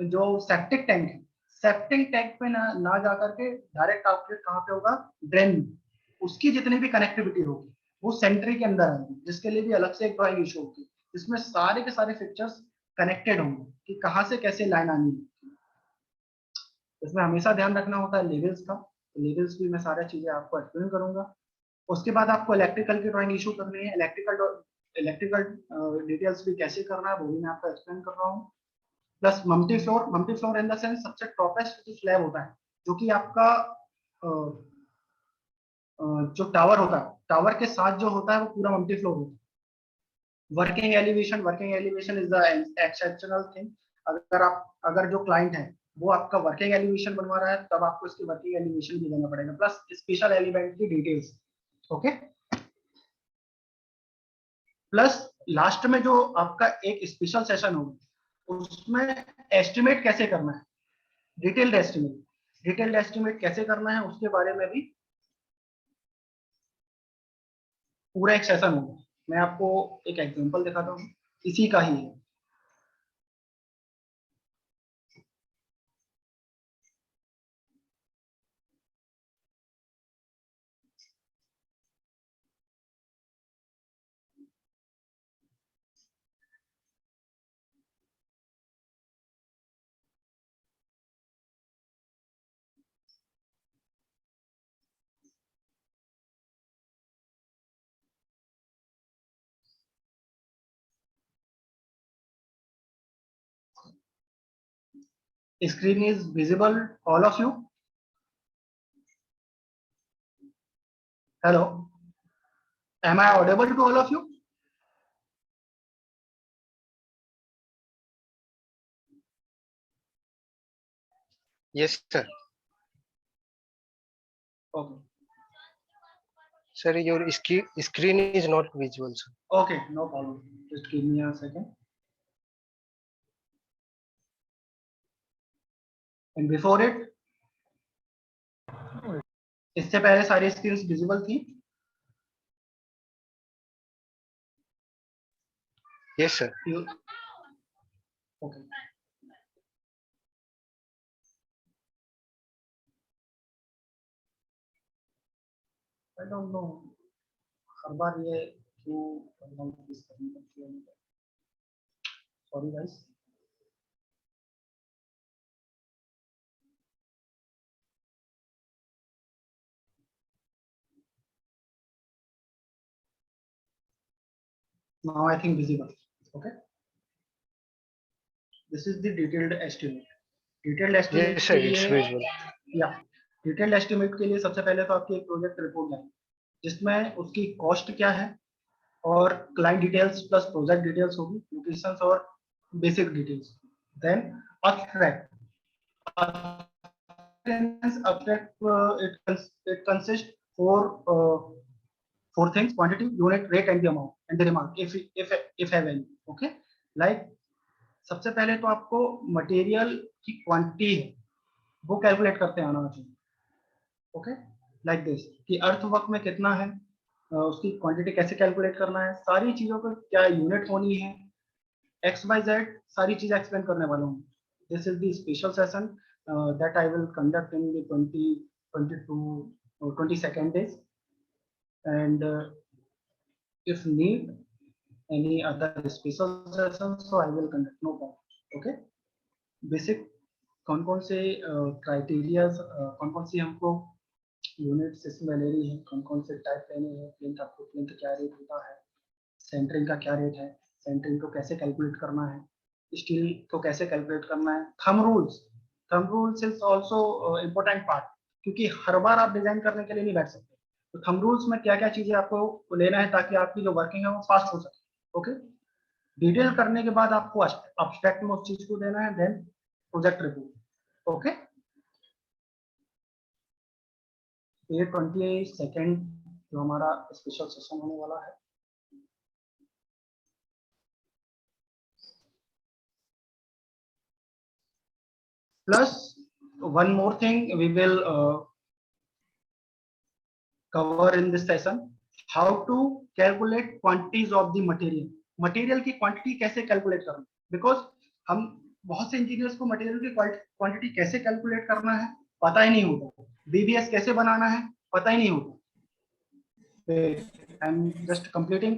[SPEAKER 2] जो सेप्टिक टैंक है, सेप्टिक टैंक पे ना जा करके डायरेक्ट आउटलेट कहाँ पे होगा, ड्रेन में, उसकी जितनी भी कनेक्टिविटी होगी वो सेंट्री के अंदर आएगी, जिसके लिए भी अलग से एक ड्राइंग इशू होगी, जिसमें सारे के सारे फिक्चर्स कनेक्टेड होंगे कि कहाँ से कैसे लाइन आनी है। इसमें हमेशा ध्यान रखना होता है लेवल्स का, लेवल्स भी मैं सारी चीजें आपको एक्सप्लेन करूंगा। उसके बाद आपको इलेक्ट्रिकल की ड्राइंग इशू करनी है। इलेक्ट्रिकल डिटेल्स भी कैसे करना है वो भी मैं आपको एक्सप्लेन कर रहा हूँ। Plus multi floor in the sense सबसे टॉपेस्ट जो स्लैब होता है, जो कि आपका जो टावर होता है, टावर के साथ जो होता है वो पूरा मल्टी फ्लोर होता है। Working elevation is the exceptional thing. अगर जो क्लाइंट है वो आपका वर्किंग एलिवेशन बनवा रहा है, तब आपको इसकी वर्किंग एलिवेशन भी देना पड़ेगा, प्लस स्पेशल एलिमेंट की डिटेल्स, ओके। प्लस लास्ट में जो आपका एक स्पेशल सेशन होगा उसमें एस्टिमेट कैसे करना है, डिटेल्ड एस्टिमेट कैसे करना है उसके बारे में भी पूरा एक सेशन होगा। मैं आपको एक एग्जांपल दिखाता हूँ, इसी का ही है। Screen is visible, all of you? Hello, am I audible to all of you?
[SPEAKER 3] Yes, sir.
[SPEAKER 2] Okay.
[SPEAKER 3] Sir, your screen is not visual, sir.
[SPEAKER 2] Okay, no problem. Just give me a second. And before it, इससे पहले सारी screens visible थी?
[SPEAKER 3] Yes, sir.
[SPEAKER 2] Okay. I don't know. हर बार ये क्यों sorry guys. Now I think visible. Okay. This is the detailed estimate. Detailed estimate
[SPEAKER 3] Yes,
[SPEAKER 2] के
[SPEAKER 3] sir, it's
[SPEAKER 2] लिए
[SPEAKER 3] visual.
[SPEAKER 2] या detailed estimate के लिए सबसे पहले तो आपकी एक प्रोजेक्ट रिपोर्ट जाएगी जिसमें उसकी कॉस्ट क्या है और client details plus project details होगी, लोकेशंस और basic details. Then abstract. Abstract it consists four things: quantity, unit, rate, and the amount, and the remark if have any. Okay, like सबसे पहले तो आपको मटेरियल की क्वांटिटी है वो calculate करते आना चाहिए. ओके, लाइक दिस कि अर्थ वर्क में कितना है, उसकी क्वांटिटी कैसे कैलकुलेट करना है, सारी चीजों को क्या यूनिट होनी है, एक्स वाई जेड सारी चीजें एक्सप्लेन करने वाला हूँ. This is the special session that I will conduct in the 22 days, and if need any other special session, so I will conduct, no problem. Okay, basic कौन कौन से criteria, कौन कौन सी हमको यूनिट्स इसमें लेनी है, कौन कौन से टाइप लेने हैं, प्लिंथ आपको प्लिंथ क्या रेट होता है, सेंटरिंग का क्या रेट है, सेंटरिंग को कैसे कैलकुलेट करना है, स्टील को कैसे कैलकुलेट करना है, thumb rules is also important part, क्योंकि हर बार आप डिजाइन करने के लिए नहीं बैठ सकते. तो थंब रूल्स में क्या क्या चीजें आपको लेना है ताकि आपकी जो वर्किंग है वो फास्ट हो सके. ओके, डिटेल करने के बाद आपको अब्स्ट्रैक्ट में उस चीज को देना है, देन प्रोजेक्ट रिपोर्ट. ओके, ये 22 जो हमारा स्पेशल सेशन होने वाला है. Plus one more thing we will cover in this session, how to calculate quantities of the material. Material की क्वांटिटी कैसे कैलकुलेट करना, बिकॉज हम बहुत से इंजीनियर्स को मटेरियल की क्वांटिटी कैसे कैलकुलेट करना है पता ही नहीं होता, बीबीएस कैसे बनाना है पता ही नहीं होता. I am just completing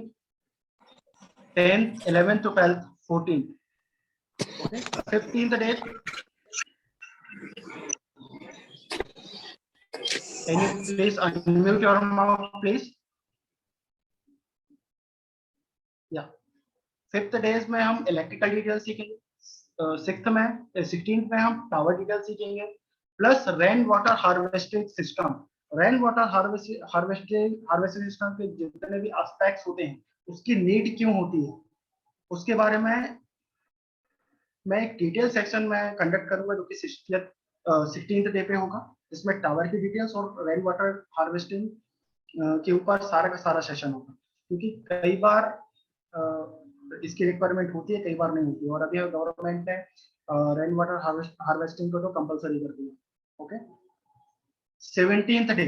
[SPEAKER 2] 10th 11th 12th 14th. Okay, 15th date. Can you please unmute your mouth, please? Yeah. 5th days में हम इलेक्ट्रिकल डिटेल सीखेंगे. 16th में हम टावर डिटेल सीखेंगे, plus rain water harvesting system. Rain water harvesting system के जितने भी aspects होते हैं उसकी नीड क्यों होती है उसके बारे में मैं एक डिटेल सेक्शन में कंडक्ट करूंगा जो कि 16th डे पे होगा. इसमें टावर की डिटेल्स और रेन वाटर हार्वेस्टिंग के ऊपर सारा का सारा सेशन होगा, क्योंकि कई बार इसकी रिक्वायरमेंट होती है, कई बार नहीं होती है, और अभी गवर्नमेंट ने रेन वाटर हार्वेस्टिंग को तो कंपलसरी कर दिया. ओके, 17th डे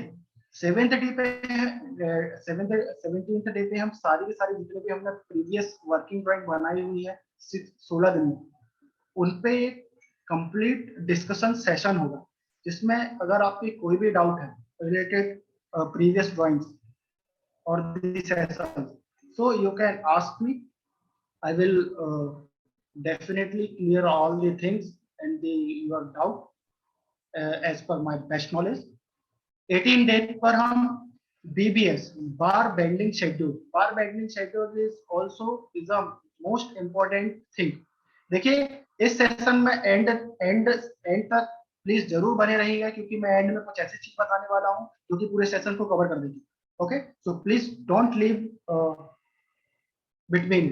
[SPEAKER 2] पे हम सारी की सारी जितने भी हमने प्रीवियस वर्किंग ड्राइंग बनाई हुई है 16 दिन में उन पे कंप्लीट डिस्कशन सेशन होगा, जिसमें अगर आपकी कोई भी डाउट है रिलेटेड प्रीवियस ड्राइंग्स और this session, so you can ask me. I will definitely clear all the things and your doubt as per my best knowledge. 18 date पर हम BBS bar bending schedule is also is a most important thing. देखिए इस session में and तक please जरूर बने रहिएगा, क्योंकि मैं एंड में कुछ ऐसी चीज बताने वाला हूँ जो कि पूरे सेशन को कवर कर देगी. Okay, so please don't leave between,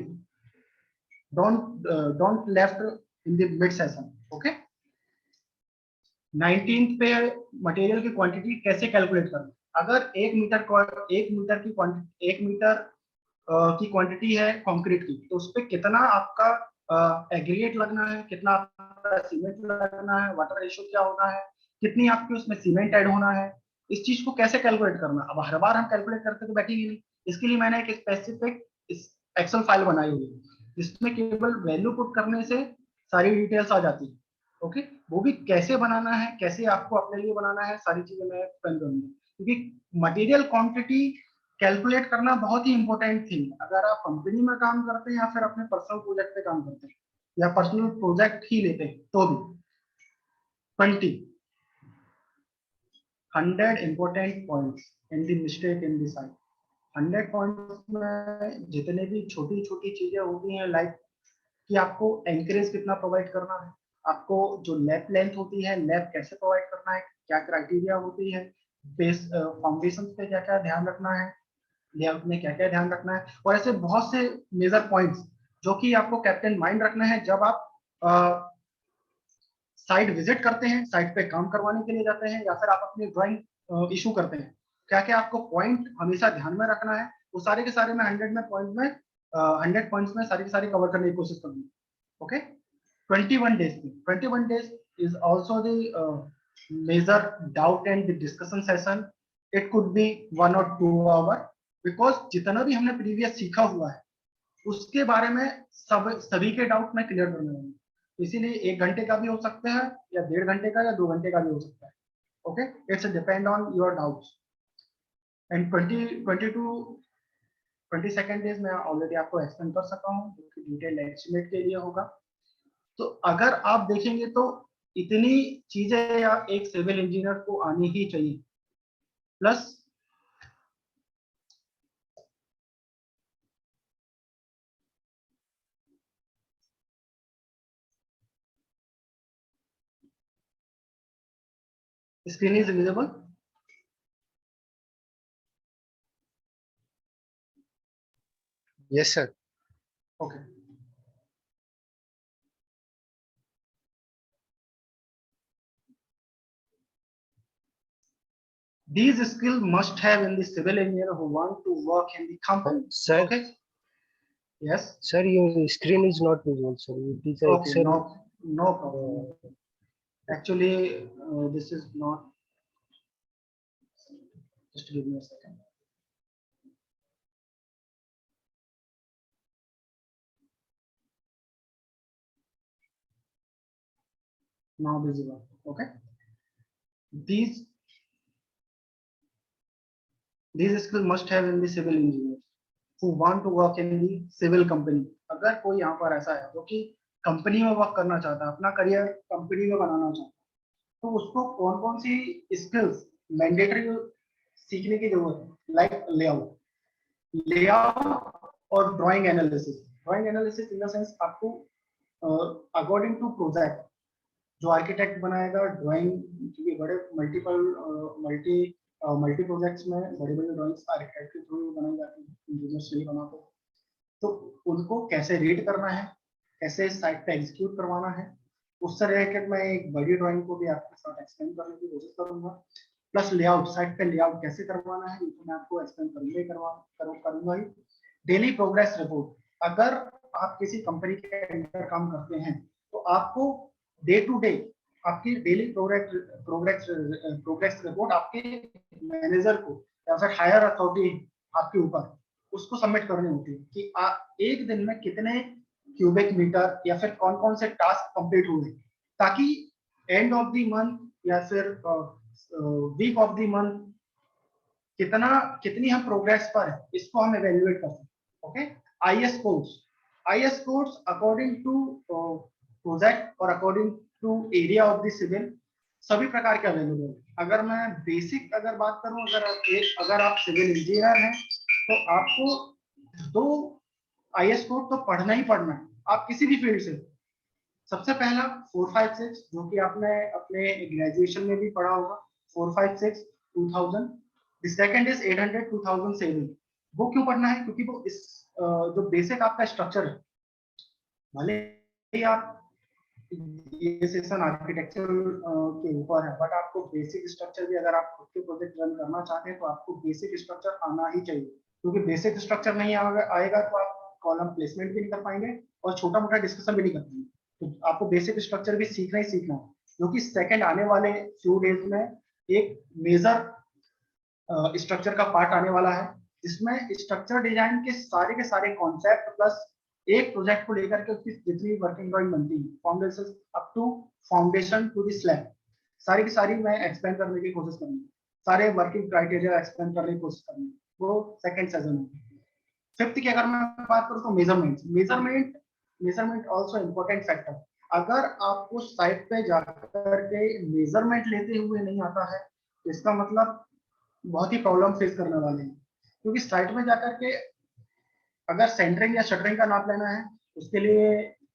[SPEAKER 2] don't left in the mid session. Okay, 19th पे मटेरियल की क्वांटिटी कैसे कैलकुलेट करना. अगर 1 मीटर की क्वांटिटी है कंक्रीट की, तो उस पे कितना आपका एग्रीगेट लगना है, कितना आपका सीमेंट लगना है, वाटर रेशियो क्या होना है, कितनी आपकी उसमें सीमेंट ऐड होना है, इस चीज को कैसे कैलकुलेट करना. अब हर बार हम कैलकुलेट करते तो बैठेंगे नहीं, इसके लिए मैंने एक स्पेसिफिक एक्सेल फाइल बनाई हुई है जिसमें केवल वैल्यू पुट करने से सारी डिटेल्स आ जाती है. ओके, वो भी कैसे बनाना है, कैसे आपको अपने लिए बनाना है, सारी चीजें मैं एक्सप्लेन करूंगा, क्योंकि मटेरियल क्वांटिटी कैलकुलेट करना बहुत ही इंपॉर्टेंट थिंग. अगर आप कंपनी में काम करते हैं या फिर अपने पर्सनल प्रोजेक्ट पे काम करते हैं या पर्सनल प्रोजेक्ट ही लेते हैं तो भी 100 important points and the mistake in the site. 100 points में जितने भी छोटी छोटी चीजें होती हैं, लाइक कि आपको एंकरेज कितना प्रोवाइड करना है, आपको जो लैप लेंथ होती है, लैप कैसे प्रोवाइड करना है, क्या क्राइटेरिया होती है, बेस फाउंडेशन पे क्या क्या ध्यान रखना है, लेआउट में क्या क्या ध्यान रखना है, और ऐसे बहुत से मेजर पॉइंट्स जो कि आपको कैप्टन माइंड रखना है जब आप साइट विजिट करते हैं, साइट पे काम करवाने के लिए जाते हैं, या फिर आप अपनी ड्राइंग इशू करते हैं। क्या क्या आपको पॉइंट हमेशा ध्यान में रखना है, वो सारे के सारे मैं 100 पॉइंट्स में सारी की सारी कवर करने की कोशिश करूंगी। ओके, 21 days में 21 days is also the major doubt and the discussion session. It could be 1 or 2 hour, because जितना भी हमने प्रीवियस सीखा हुआ है उसके बारे में सभी के डाउट में क्लियर करने होंगे। इसीलिए 1 घंटे का भी हो सकता है, या 1.5 घंटे का, या 2 घंटे का भी हो सकता है। Okay, it's depend on your doubts. And 22 days में ऑलरेडी आपको एक्सप्लेन कर सका हूँ, जो कि डिटेल एस्टिमेट के लिए होगा। तो अगर आप देखेंगे तो इतनी चीजें या एक सिविल इंजीनियर को आनी ही चाहिए। Plus screen is visible?
[SPEAKER 3] Yes, sir.
[SPEAKER 2] Okay, these skills must have in the civil engineer who want to work in the company.
[SPEAKER 3] Sir,
[SPEAKER 2] Okay, yes,
[SPEAKER 3] sir, your screen is not visible, sir. It is a
[SPEAKER 2] okay,
[SPEAKER 3] Excel.
[SPEAKER 2] no problem. Actually, this is not, just give me a second. Now visible. Okay, these skills must have in the civil engineers who want to work in the civil company. अगर कोई यहाँ पर ऐसा है जो कि company में work करना चाहता है, अपना करियर कंपनी में बनाना चाहता है, तो उसको कौन कौन सी स्किल्स मैंडेटरी सीखने की जरूरत है? लाइक लेआउट और drawing analysis. Drawing analysis in the sense आपको अकॉर्डिंग टू प्रोजेक्ट, जो आर्किटेक्ट बनाएगा ड्राइंग, क्योंकि बड़े मल्टी प्रोजेक्ट्स में बड़ी बड़ी ड्राइंग्स आर्किटेक्ट के थ्रू बनाई जाती है, इंजीनियर्स नहीं बनाते, तो उनको कैसे रीड करना है, कैसे साइट पे एग्जीक्यूट करवाना है, उससे रिलेटेड मैं एक बड़ी ड्राइंग को भी आपके साथ एक्सप्लेन करने की कोशिश करूंगा। प्लस लेआउट, साइट पे लेआउट कैसे करवाना है, ये तो मैं आपको एक्सप्लेन करूंगा ही। डेली प्रोग्रेस रिपोर्ट, अगर आप किसी कंपनी के अंदर काम करते हैं तो आपको डे टू डे आपकी डेली प्रोग्रेस रिपोर्ट आपके मैनेजर को या फिर हायर अथॉरिटी आपके ऊपर उसको सबमिट करनी होती है कि एक दिन में कितने क्यूबिक मीटर या फिर कौन कौन से टास्क कंप्लीट हुए, ताकि एंड ऑफ द मंथ या फिर वीक ऑफ द मंथ कितनी हम प्रोग्रेस पर है, इसको हम एवेल्युएट कर सकते हैं। Okay, IS codes according to project और according to area of the civil सभी प्रकार के अवेलेबल है। अगर मैं बेसिक अगर बात करूं, अगर आप सिविल इंजीनियर हैं तो आपको 2 आईएस कोड तो पढ़ना ही पढ़ना है, आप किसी भी फील्ड से। सबसे पहला 456, जो कि आपने अपने ग्रेजुएशन में भी पढ़ा होगा, 456 2000। The second is 800 2007। वो क्यों पढ़ना है? क्योंकि वो इस जो बेसिक आपका स्ट्रक्चर है, भले ही आप ये सेशन आर्किटेक्चर के ऊपर है, बट आपको बेसिक स्ट्रक्चर भी, अगर आप खुद के प्रोजेक्ट रन करना चाहते हैं तो आपको बेसिक स्ट्रक्चर आना ही चाहिए, क्योंकि बेसिक स्ट्रक्चर नहीं आएगा तो आप कॉलम प्लेसमेंट भी नहीं कर पाएंगे और छोटा मोटा डिस्कशन भी नहीं कर पाएंगे। तो आपको बेसिक स्ट्रक्चर भी सीखना ही सीखना है, जो कि सेकंड आने वाले फ्यू डेज में एक मेजर स्ट्रक्चर का पार्ट आने वाला है, जिसमें स्ट्रक्चर डिजाइन के सारे कॉन्सेप्ट प्लस एक प्रोजेक्ट को लेकर के उसकी जितनी वर्किंग ड्राइंग बनती है, foundation up to foundation to the slab, सारी की सारी मैं एक्सप्लेन करने की कोशिश करूंगी, सारे वर्किंग क्राइटेरिया एक्सप्लेन करने की कोशिश करूंगी। वो सेकंड सेशन है। फिफ्थ की अगर मैं बात करूं तो मेजरमेंट आल्सो इंपॉर्टेंट फैक्टर। अगर आपको साइट पे जाकर के मेजरमेंट लेते हुए नहीं आता है, तो इसका मतलब बहुत ही प्रॉब्लम फेस करने वाले हैं। क्योंकि साइट में जाकर के अगर सेंटरिंग या शटरिंग का नाप लेना है, उसके लिए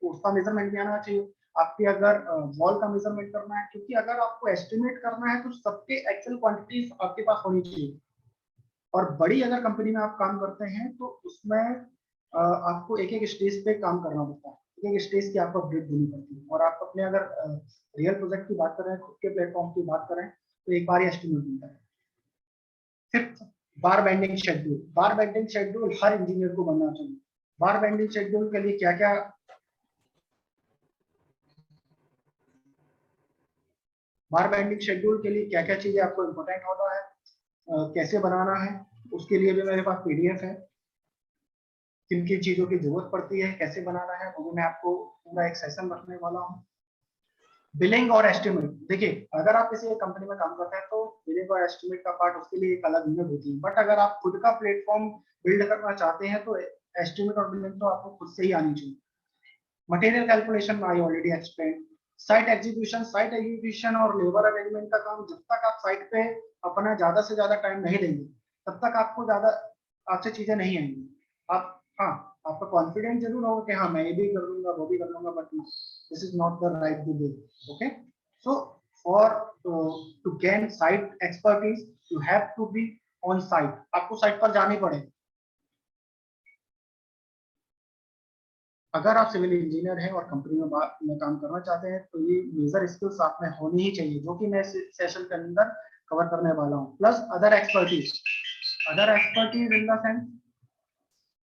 [SPEAKER 2] उसका मेजरमेंट भी आना चाहिए। आपकी अगर वॉल का मेजरमेंट करना है, क्योंकि अगर आपको एस्टिमेट करना है तो सबके एक्चुअल क्वांटिटीज आपके पास होनी चाहिए। और बड़ी अगर कंपनी में आप काम करते हैं तो उसमें आपको एक एक स्टेज पे काम करना पड़ता है, एक एक स्टेज की आपको अपडेट देनी पड़ती है। और आप अपने अगर रियल प्रोजेक्ट की बात करें, खुद के प्लेटफॉर्म की बात करें, तो एक बार ही एस्टिमेट मिलता है। Fifth, bar bending schedule. Bar bending schedule हर इंजीनियर को बनना चाहिए। बार बेंडिंग शेड्यूल के लिए क्या क्या बार बेंडिंग शेड्यूल के लिए क्या क्या चीजें आपको इम्पोर्टेंट होता है, कैसे बनाना है, उसके लिए भी मेरे पास पीडीएफ है। किन किन चीजों की जरूरत पड़ती है, कैसे बनाना है, वो मैं आपको पूरा एक सेशन रखने वाला हूँ। बिलिंग और एस्टिमेट, देखिए अगर आप किसी एक कंपनी में काम करते हैं तो बिलिंग और एस्टिमेट का पार्ट उसके लिए एक अलग यूनिट होती है। बट अगर आप खुद का प्लेटफॉर्म बिल्ड करना चाहते हैं तो एस्टिमेट और बिलिंग तो आपको खुद से ही आनी चाहिए। Material calculation I already explain. Site execution और लेबर अरेंजमेंट का काम, जब तक आप साइट पे अपना ज्यादा से ज्यादा टाइम नहीं देंगे तब तक आपको ज्यादा आपसे चीजें नहीं आएंगी। आप, हाँ, आपका कॉन्फिडेंस जरूर होगा कि हाँ मैं ये भी कर लूंगा वो भी कर लूंगा, but this is not the right way. Okay, so for to gain site expertise you have to be on site. आपको साइट पर जाने पड़ेगा। अगर आप सिविल इंजीनियर हैं और कंपनी में काम करना चाहते हैं तो ये मेजर स्किल्स आप में होनी ही चाहिए, जो कि मैं सेशन के अंदर कवर करने वाला हूँ। Plus other expertise in the sense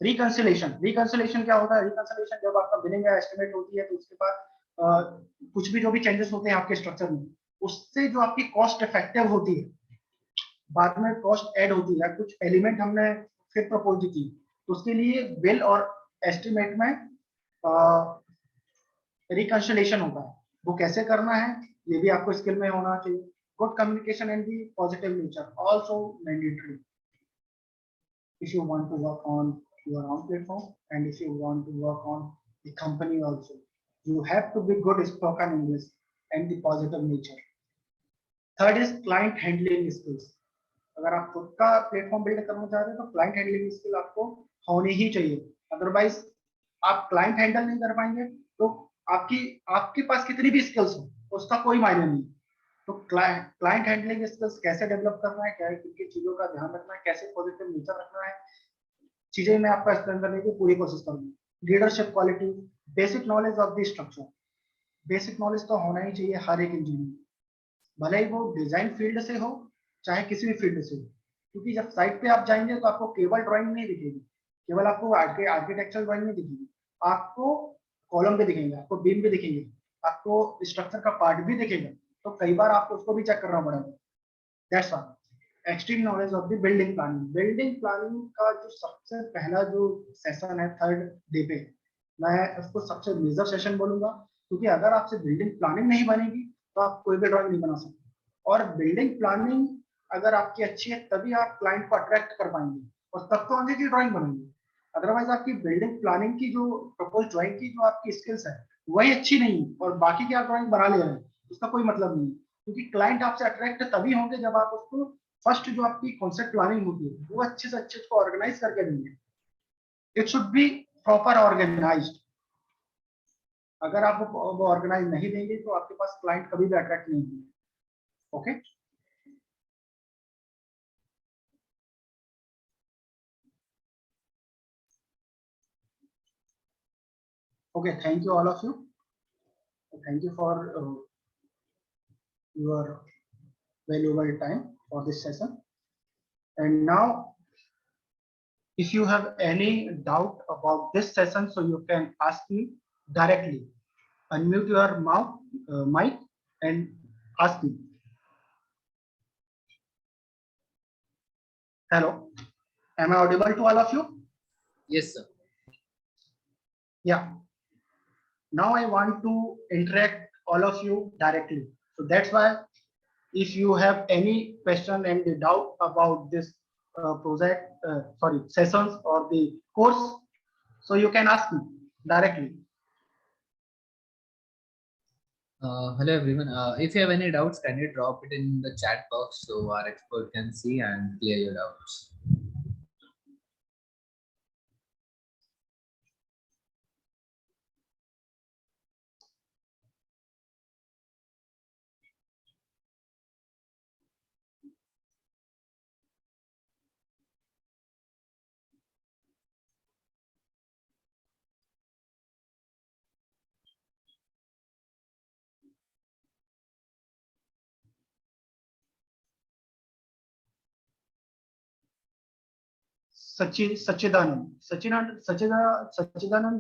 [SPEAKER 2] reconciliation क्या होता है? रिकंसिलेशन जब आपका बिलिंग या एस्टिमेट होती है तो उसके बाद कुछ भी जो भी चेंजेस होते हैं आपके स्ट्रक्चर में, उससे जो आपकी कॉस्ट इफेक्टिव होती है, बाद में कॉस्ट ऐड होती है, कुछ एलिमेंट हमने फिर प्रपोज की, तो उसके लिए बिल और एस्टिमेट में रिकंसिलेशन होता है। वो कैसे करना है ये भी आपको स्किल में होना चाहिए। Good communication and the positive nature also mandatory if you want to work on your own platform and if you want to work on the company also. You have to be good spoken English and the positive nature. Third is client handling skills. अगर आप खुद का platform build करना चाह रहे हैं तो client handling skill आपको होनी ही चाहिए। अदरवाइज आप क्लाइंट हैंडल नहीं कर पाएंगे तो आपकी आपके पास कितनी भी स्किल्स हो उसका कोई मायने नहीं। तो क्लाइंट हैंडलिंग स्किल्स कैसे डेवलप करना है, क्या किन चीजों का ध्यान रखना है, कैसे पॉजिटिव नेचर रखना है, चीजें मैं आपको एक्सप्लेन करने की पूरी कोशिश करूंगा। Leadership quality, basic knowledge of the structure. Basic knowledge तो होना ही चाहिए हर एक इंजीनियर, भले ही वो डिजाइन फील्ड से हो चाहे किसी भी फील्ड से हो। क्योंकि जब साइट पे आप जाएंगे तो आपको केवल ड्राइंग नहीं दिखेगी, केवल आपको आर्किटेक्चरल ड्राइंग नहीं दिखेगी, आपको कॉलम भी दिखेंगे, आपको बीम भी दिखेंगे, आपको स्ट्रक्चर का पार्ट भी दिखेगा। तो कई बार आपको उसको भी चेक करना पड़ेगा। That's all. Extreme knowledge of the building planning. Building planning का जो सबसे पहला जो सेशन है थर्ड डे पे, मैं उसको सबसे मेजर सेशन बोलूंगा, क्योंकि अगर आपसे बिल्डिंग प्लानिंग नहीं बनेगी तो आप कोई भी ड्राइंग नहीं बना सकते। और बिल्डिंग प्लानिंग अगर आपकी अच्छी है तभी आप क्लाइंट को अट्रैक्ट कर पाएंगे और तब तो आगे की ड्राइंग बनेगी। अदरवाइज आपकी बिल्डिंग प्लानिंग की जो प्रपोज ड्राइंग की जो आपकी स्किल्स है वही अच्छी नहीं और बाकी की आप ड्राइंग बना ले रहे हैं, उसका कोई मतलब नहीं। क्योंकि क्लाइंट आपसे अट्रैक्ट तभी होंगे जब आप उसको फर्स्ट जो आपकी कॉन्सेप्ट प्लानिंग होती है वो अच्छे से अच्छे उसको ऑर्गेनाइज करके देंगे। It should be proper organised. अगर आप वो ऑर्गेनाइज नहीं देंगे तो आपके पास क्लाइंट कभी भी अट्रैक्ट नहीं होंगे। Okay, okay, thank you all of you. Thank you for your valuable time for this session. And now if you have any doubt about this session, so you can ask me directly. Unmute your mouth, mic and ask me. Hello, am I audible to all of you?
[SPEAKER 1] Yes, sir.
[SPEAKER 2] Yeah. Now I want to interact all of you directly. So that's why if you have any question and the doubt about this sessions or the course, so you can ask me directly.
[SPEAKER 1] Hello everyone. If you have any doubts, can you drop it in the chat box so our expert can see and clear your doubts.
[SPEAKER 2] सच्चिदानंद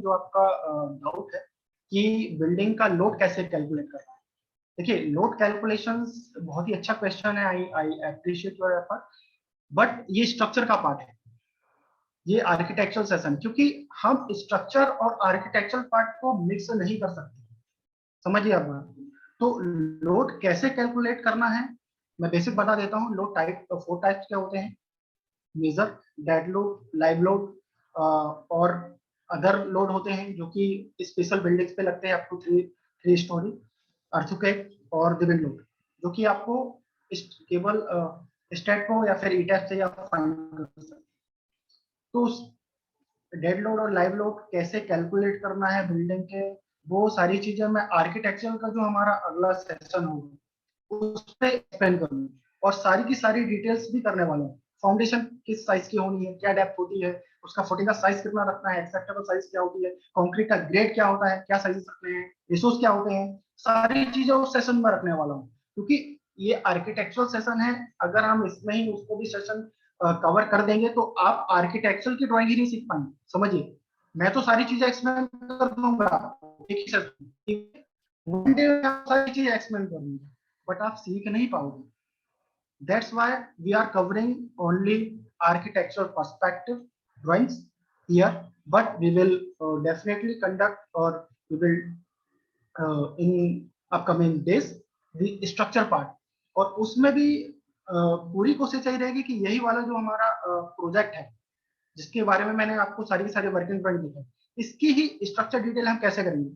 [SPEAKER 2] जो आपका doubt है कि building का load कैसे calculate करना है। देखिए, load calculations बहुत ही अच्छा क्वेश्चन है, I appreciate your effort, but ये स्ट्रक्चर का पार्ट है, ये आर्किटेक्चरल सेशन, क्योंकि हम स्ट्रक्चर और आर्किटेक्चरल पार्ट को मिक्स नहीं कर सकते, समझिए आप बात। तो लोड कैसे कैलकुलेट करना है मैं बेसिक बता देता हूँ। लोड टाइप 4 टाइप्स के होते हैं, major, dead load, live load और अदर लोड होते हैं जो कि स्पेशल बिल्डिंग्स पे लगते हैं अप टू 3 स्टोरी, अर्थक्वेक और दिविल लोड, जो कि आपको केवल स्टेट को या फिर ईटेप से आप फाइंड कर सकते हैं। तो डेड लोड और लाइव लोड कैसे कैलकुलेट करना है बिल्डिंग के, वो सारी चीजें मैं आर्किटेक्चर का जो हमारा अगला सेशन होगा उस पर एक्सप्लेन करूंगा, और सारी की सारी डिटेल्स भी करने वाला हूँ। फाउंडेशन किस साइज की होनी है, क्या डेप्थ होती है, उसका फुटिंग का साइज कितना रखना है, एक्सेप्टेबल साइज क्या होती है, कंक्रीट का ग्रेड क्या होता है, क्या साइज रखने हैं, रिसोर्स क्या होते हैं, सारी चीजें उस सेशन में रखने वाला हूँ। क्योंकि ये आर्किटेक्चरल सेशन है, अगर हम इसमें ही उसको भी सेशन कवर कर देंगे तो आप आर्किटेक्चरल की ड्राइंग ही नहीं सीख पाएंगे। समझिए, मैं तो सारी चीजें एक्सप्लेन कर दूंगा एक ही सेशन, वन डे में आप सारी चीजें एक्सप्लेन करूंगा, बट आप सीख नहीं पाओगे। That's why we are covering only architectural perspective drawings here, but we will definitely conduct, or we will in upcoming days the structure part, और उसमें भी पूरी कोशिश यही रहेगी कि यही वाला जो हमारा प्रोजेक्ट है जिसके बारे में मैंने आपको सारी की सारी वर्किंग ड्राइंग दी है, इसकी ही स्ट्रक्चर डिटेल हम कैसे करेंगे,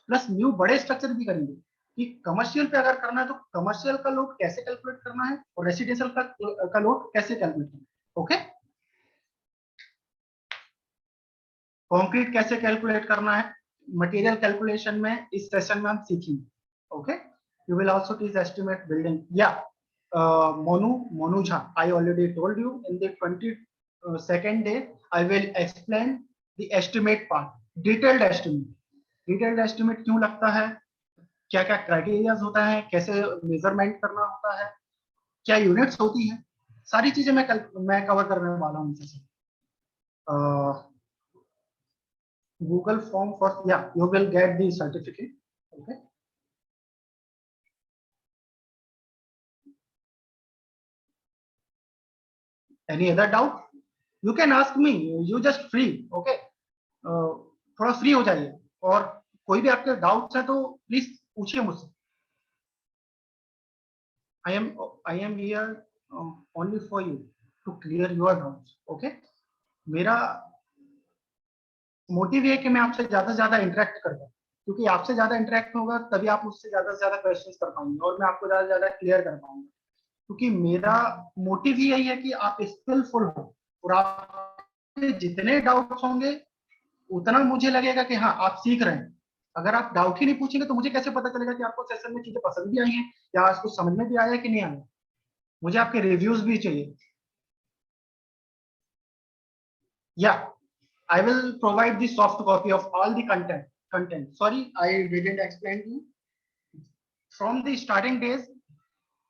[SPEAKER 2] प्लस न्यू बड़े स्ट्रक्चर भी करेंगे कि कमर्शियल पे अगर करना है तो कमर्शियल का लोड कैसे कैलकुलेट करना है और रेसिडेंशियल का लोड कैसे कैलकुलेट करना है। ओके, कंक्रीट कैसे कैलकुलेट करना है, मटेरियल कैलकुलेशन में इस सेशन में हम सीखेंगे। Okay, you will also teach estimate building, या Monu Jha, I already told you in the 22nd day I will explain the estimate part, detailed estimate। Detailed estimate क्यों लगता है, क्या क्या क्राइटेरियाज होता है, कैसे मेजरमेंट करना होता है, क्या यूनिट्स होती है, सारी चीजें मैं कवर करने वाला हूँ। गूगल फॉर्म फॉर, या you will get the certificate. Okay, any other doubt you can ask me, you just free. Okay, थोड़ा फ्री हो जाइए, और कोई भी आपके डाउट्स है तो प्लीज पूछिए मुझसे। I am here only for you to clear your doubts। okay, मेरा मोटिव ये है कि मैं आपसे ज्यादा से ज्यादा इंटरेक्ट कर पाऊँ, क्योंकि आपसे ज्यादा इंटरेक्ट होगा तभी आप मुझसे ज्यादा से ज्यादा क्वेश्चंस कर पाएंगे और मैं आपको ज्यादा से ज्यादा क्लियर कर पाऊंगा। क्योंकि मेरा मोटिव ही यही है कि आप स्किलफुल हो, और आपके जितने डाउट्स होंगे उतना मुझे लगेगा कि हाँ आप सीख रहे हैं। अगर आप डाउट ही नहीं पूछेंगे तो मुझे कैसे पता चलेगा कि आपको सेशन में चीजें पसंद भी आई हैं या आपको समझ में भी आया कि नहीं आया। मुझे आपके रिव्यूज भी चाहिए। Yeah, I will provide the soft copy of all the content. Sorry, I didn't explain to you. From the starting days,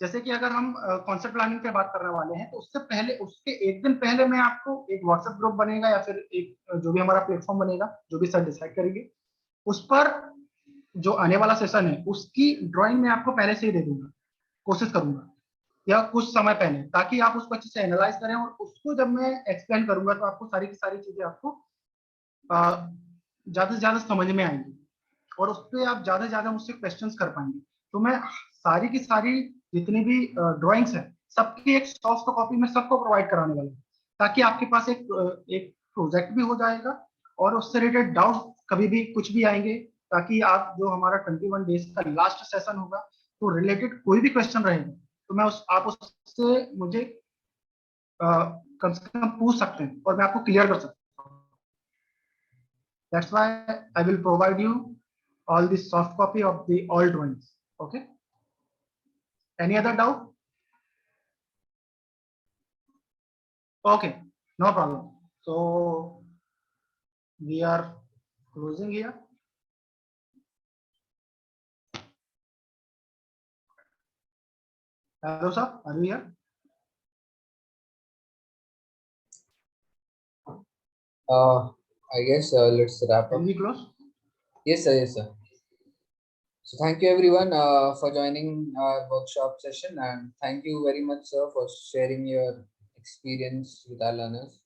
[SPEAKER 2] जैसे कि अगर हम कॉन्सेप्ट प्लानिंग पे बात करने वाले हैं तो उससे पहले, उसके एक दिन पहले मैं आपको एक व्हाट्सएप ग्रुप बनेगा या फिर एक जो भी हमारा प्लेटफॉर्म बनेगा, जो भी सर डिसाइड करेंगे, उस पर जो आने वाला सेशन है उसकी ड्राइंग मैं आपको पहले से ही दे दूंगा, कोशिश करूंगा, या कुछ समय पहले, ताकि आप उसको अच्छे से एनालाइज करें, और उसको जब मैं एक्सप्लेन करूंगा तो आपको सारी की सारी चीजें आपको ज्यादा से ज्यादा समझ में आएंगी, और उस पर आप ज्यादा से ज्यादा मुझसे क्वेश्चंस कर पाएंगे। तो मैं सारी की सारी जितनी भी ड्राइंग्स है सबकी एक सॉफ्ट कॉपी में सबको प्रोवाइड कराने वाला हूँ, ताकि आपके पास एक प्रोजेक्ट भी हो जाएगा, और उससे रिलेटेड डाउट कभी भी कुछ भी आएंगे, ताकि आप जो हमारा 21 डेज का लास्ट सेशन होगा तो रिलेटेड कोई भी क्वेश्चन रहेगा तो मैं आप उससे मुझे कम से कम पूछ सकते हैं और मैं आपको क्लियर कर सकता हूँ। That's why I will provide you all the soft copy of the all drawings. Okay. Any other doubt? Okay, no problem. So we are closing here. Hello, sir. Are you here?
[SPEAKER 1] I guess let's wrap up.
[SPEAKER 2] Can we close?
[SPEAKER 1] Yes, sir. Yes, sir. So thank you everyone for joining our workshop session, and thank you very much, sir, for sharing your experience with our learners.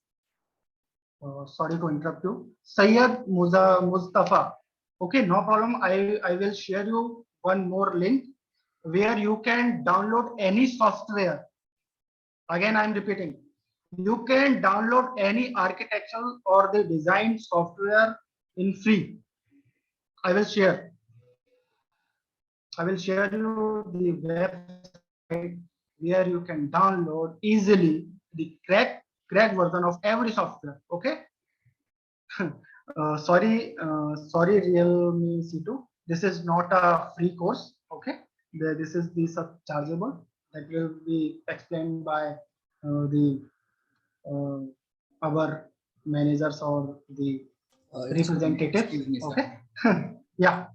[SPEAKER 2] Sorry to interrupt you. Sayyid Mustafa. Okay, no problem. I will share you one more link where you can download any software. Again, I'm repeating. You can download any architectural or the design software in free. I will share. I will share you the website where you can download easily the crack version of every software. Okay. Sorry, Realme C2. This is not a free course. Okay. This is the chargeable that will be explained by the our managers or the
[SPEAKER 1] Excuse me,
[SPEAKER 2] representatives.
[SPEAKER 1] excuse me, sir.
[SPEAKER 2] Okay. Yeah.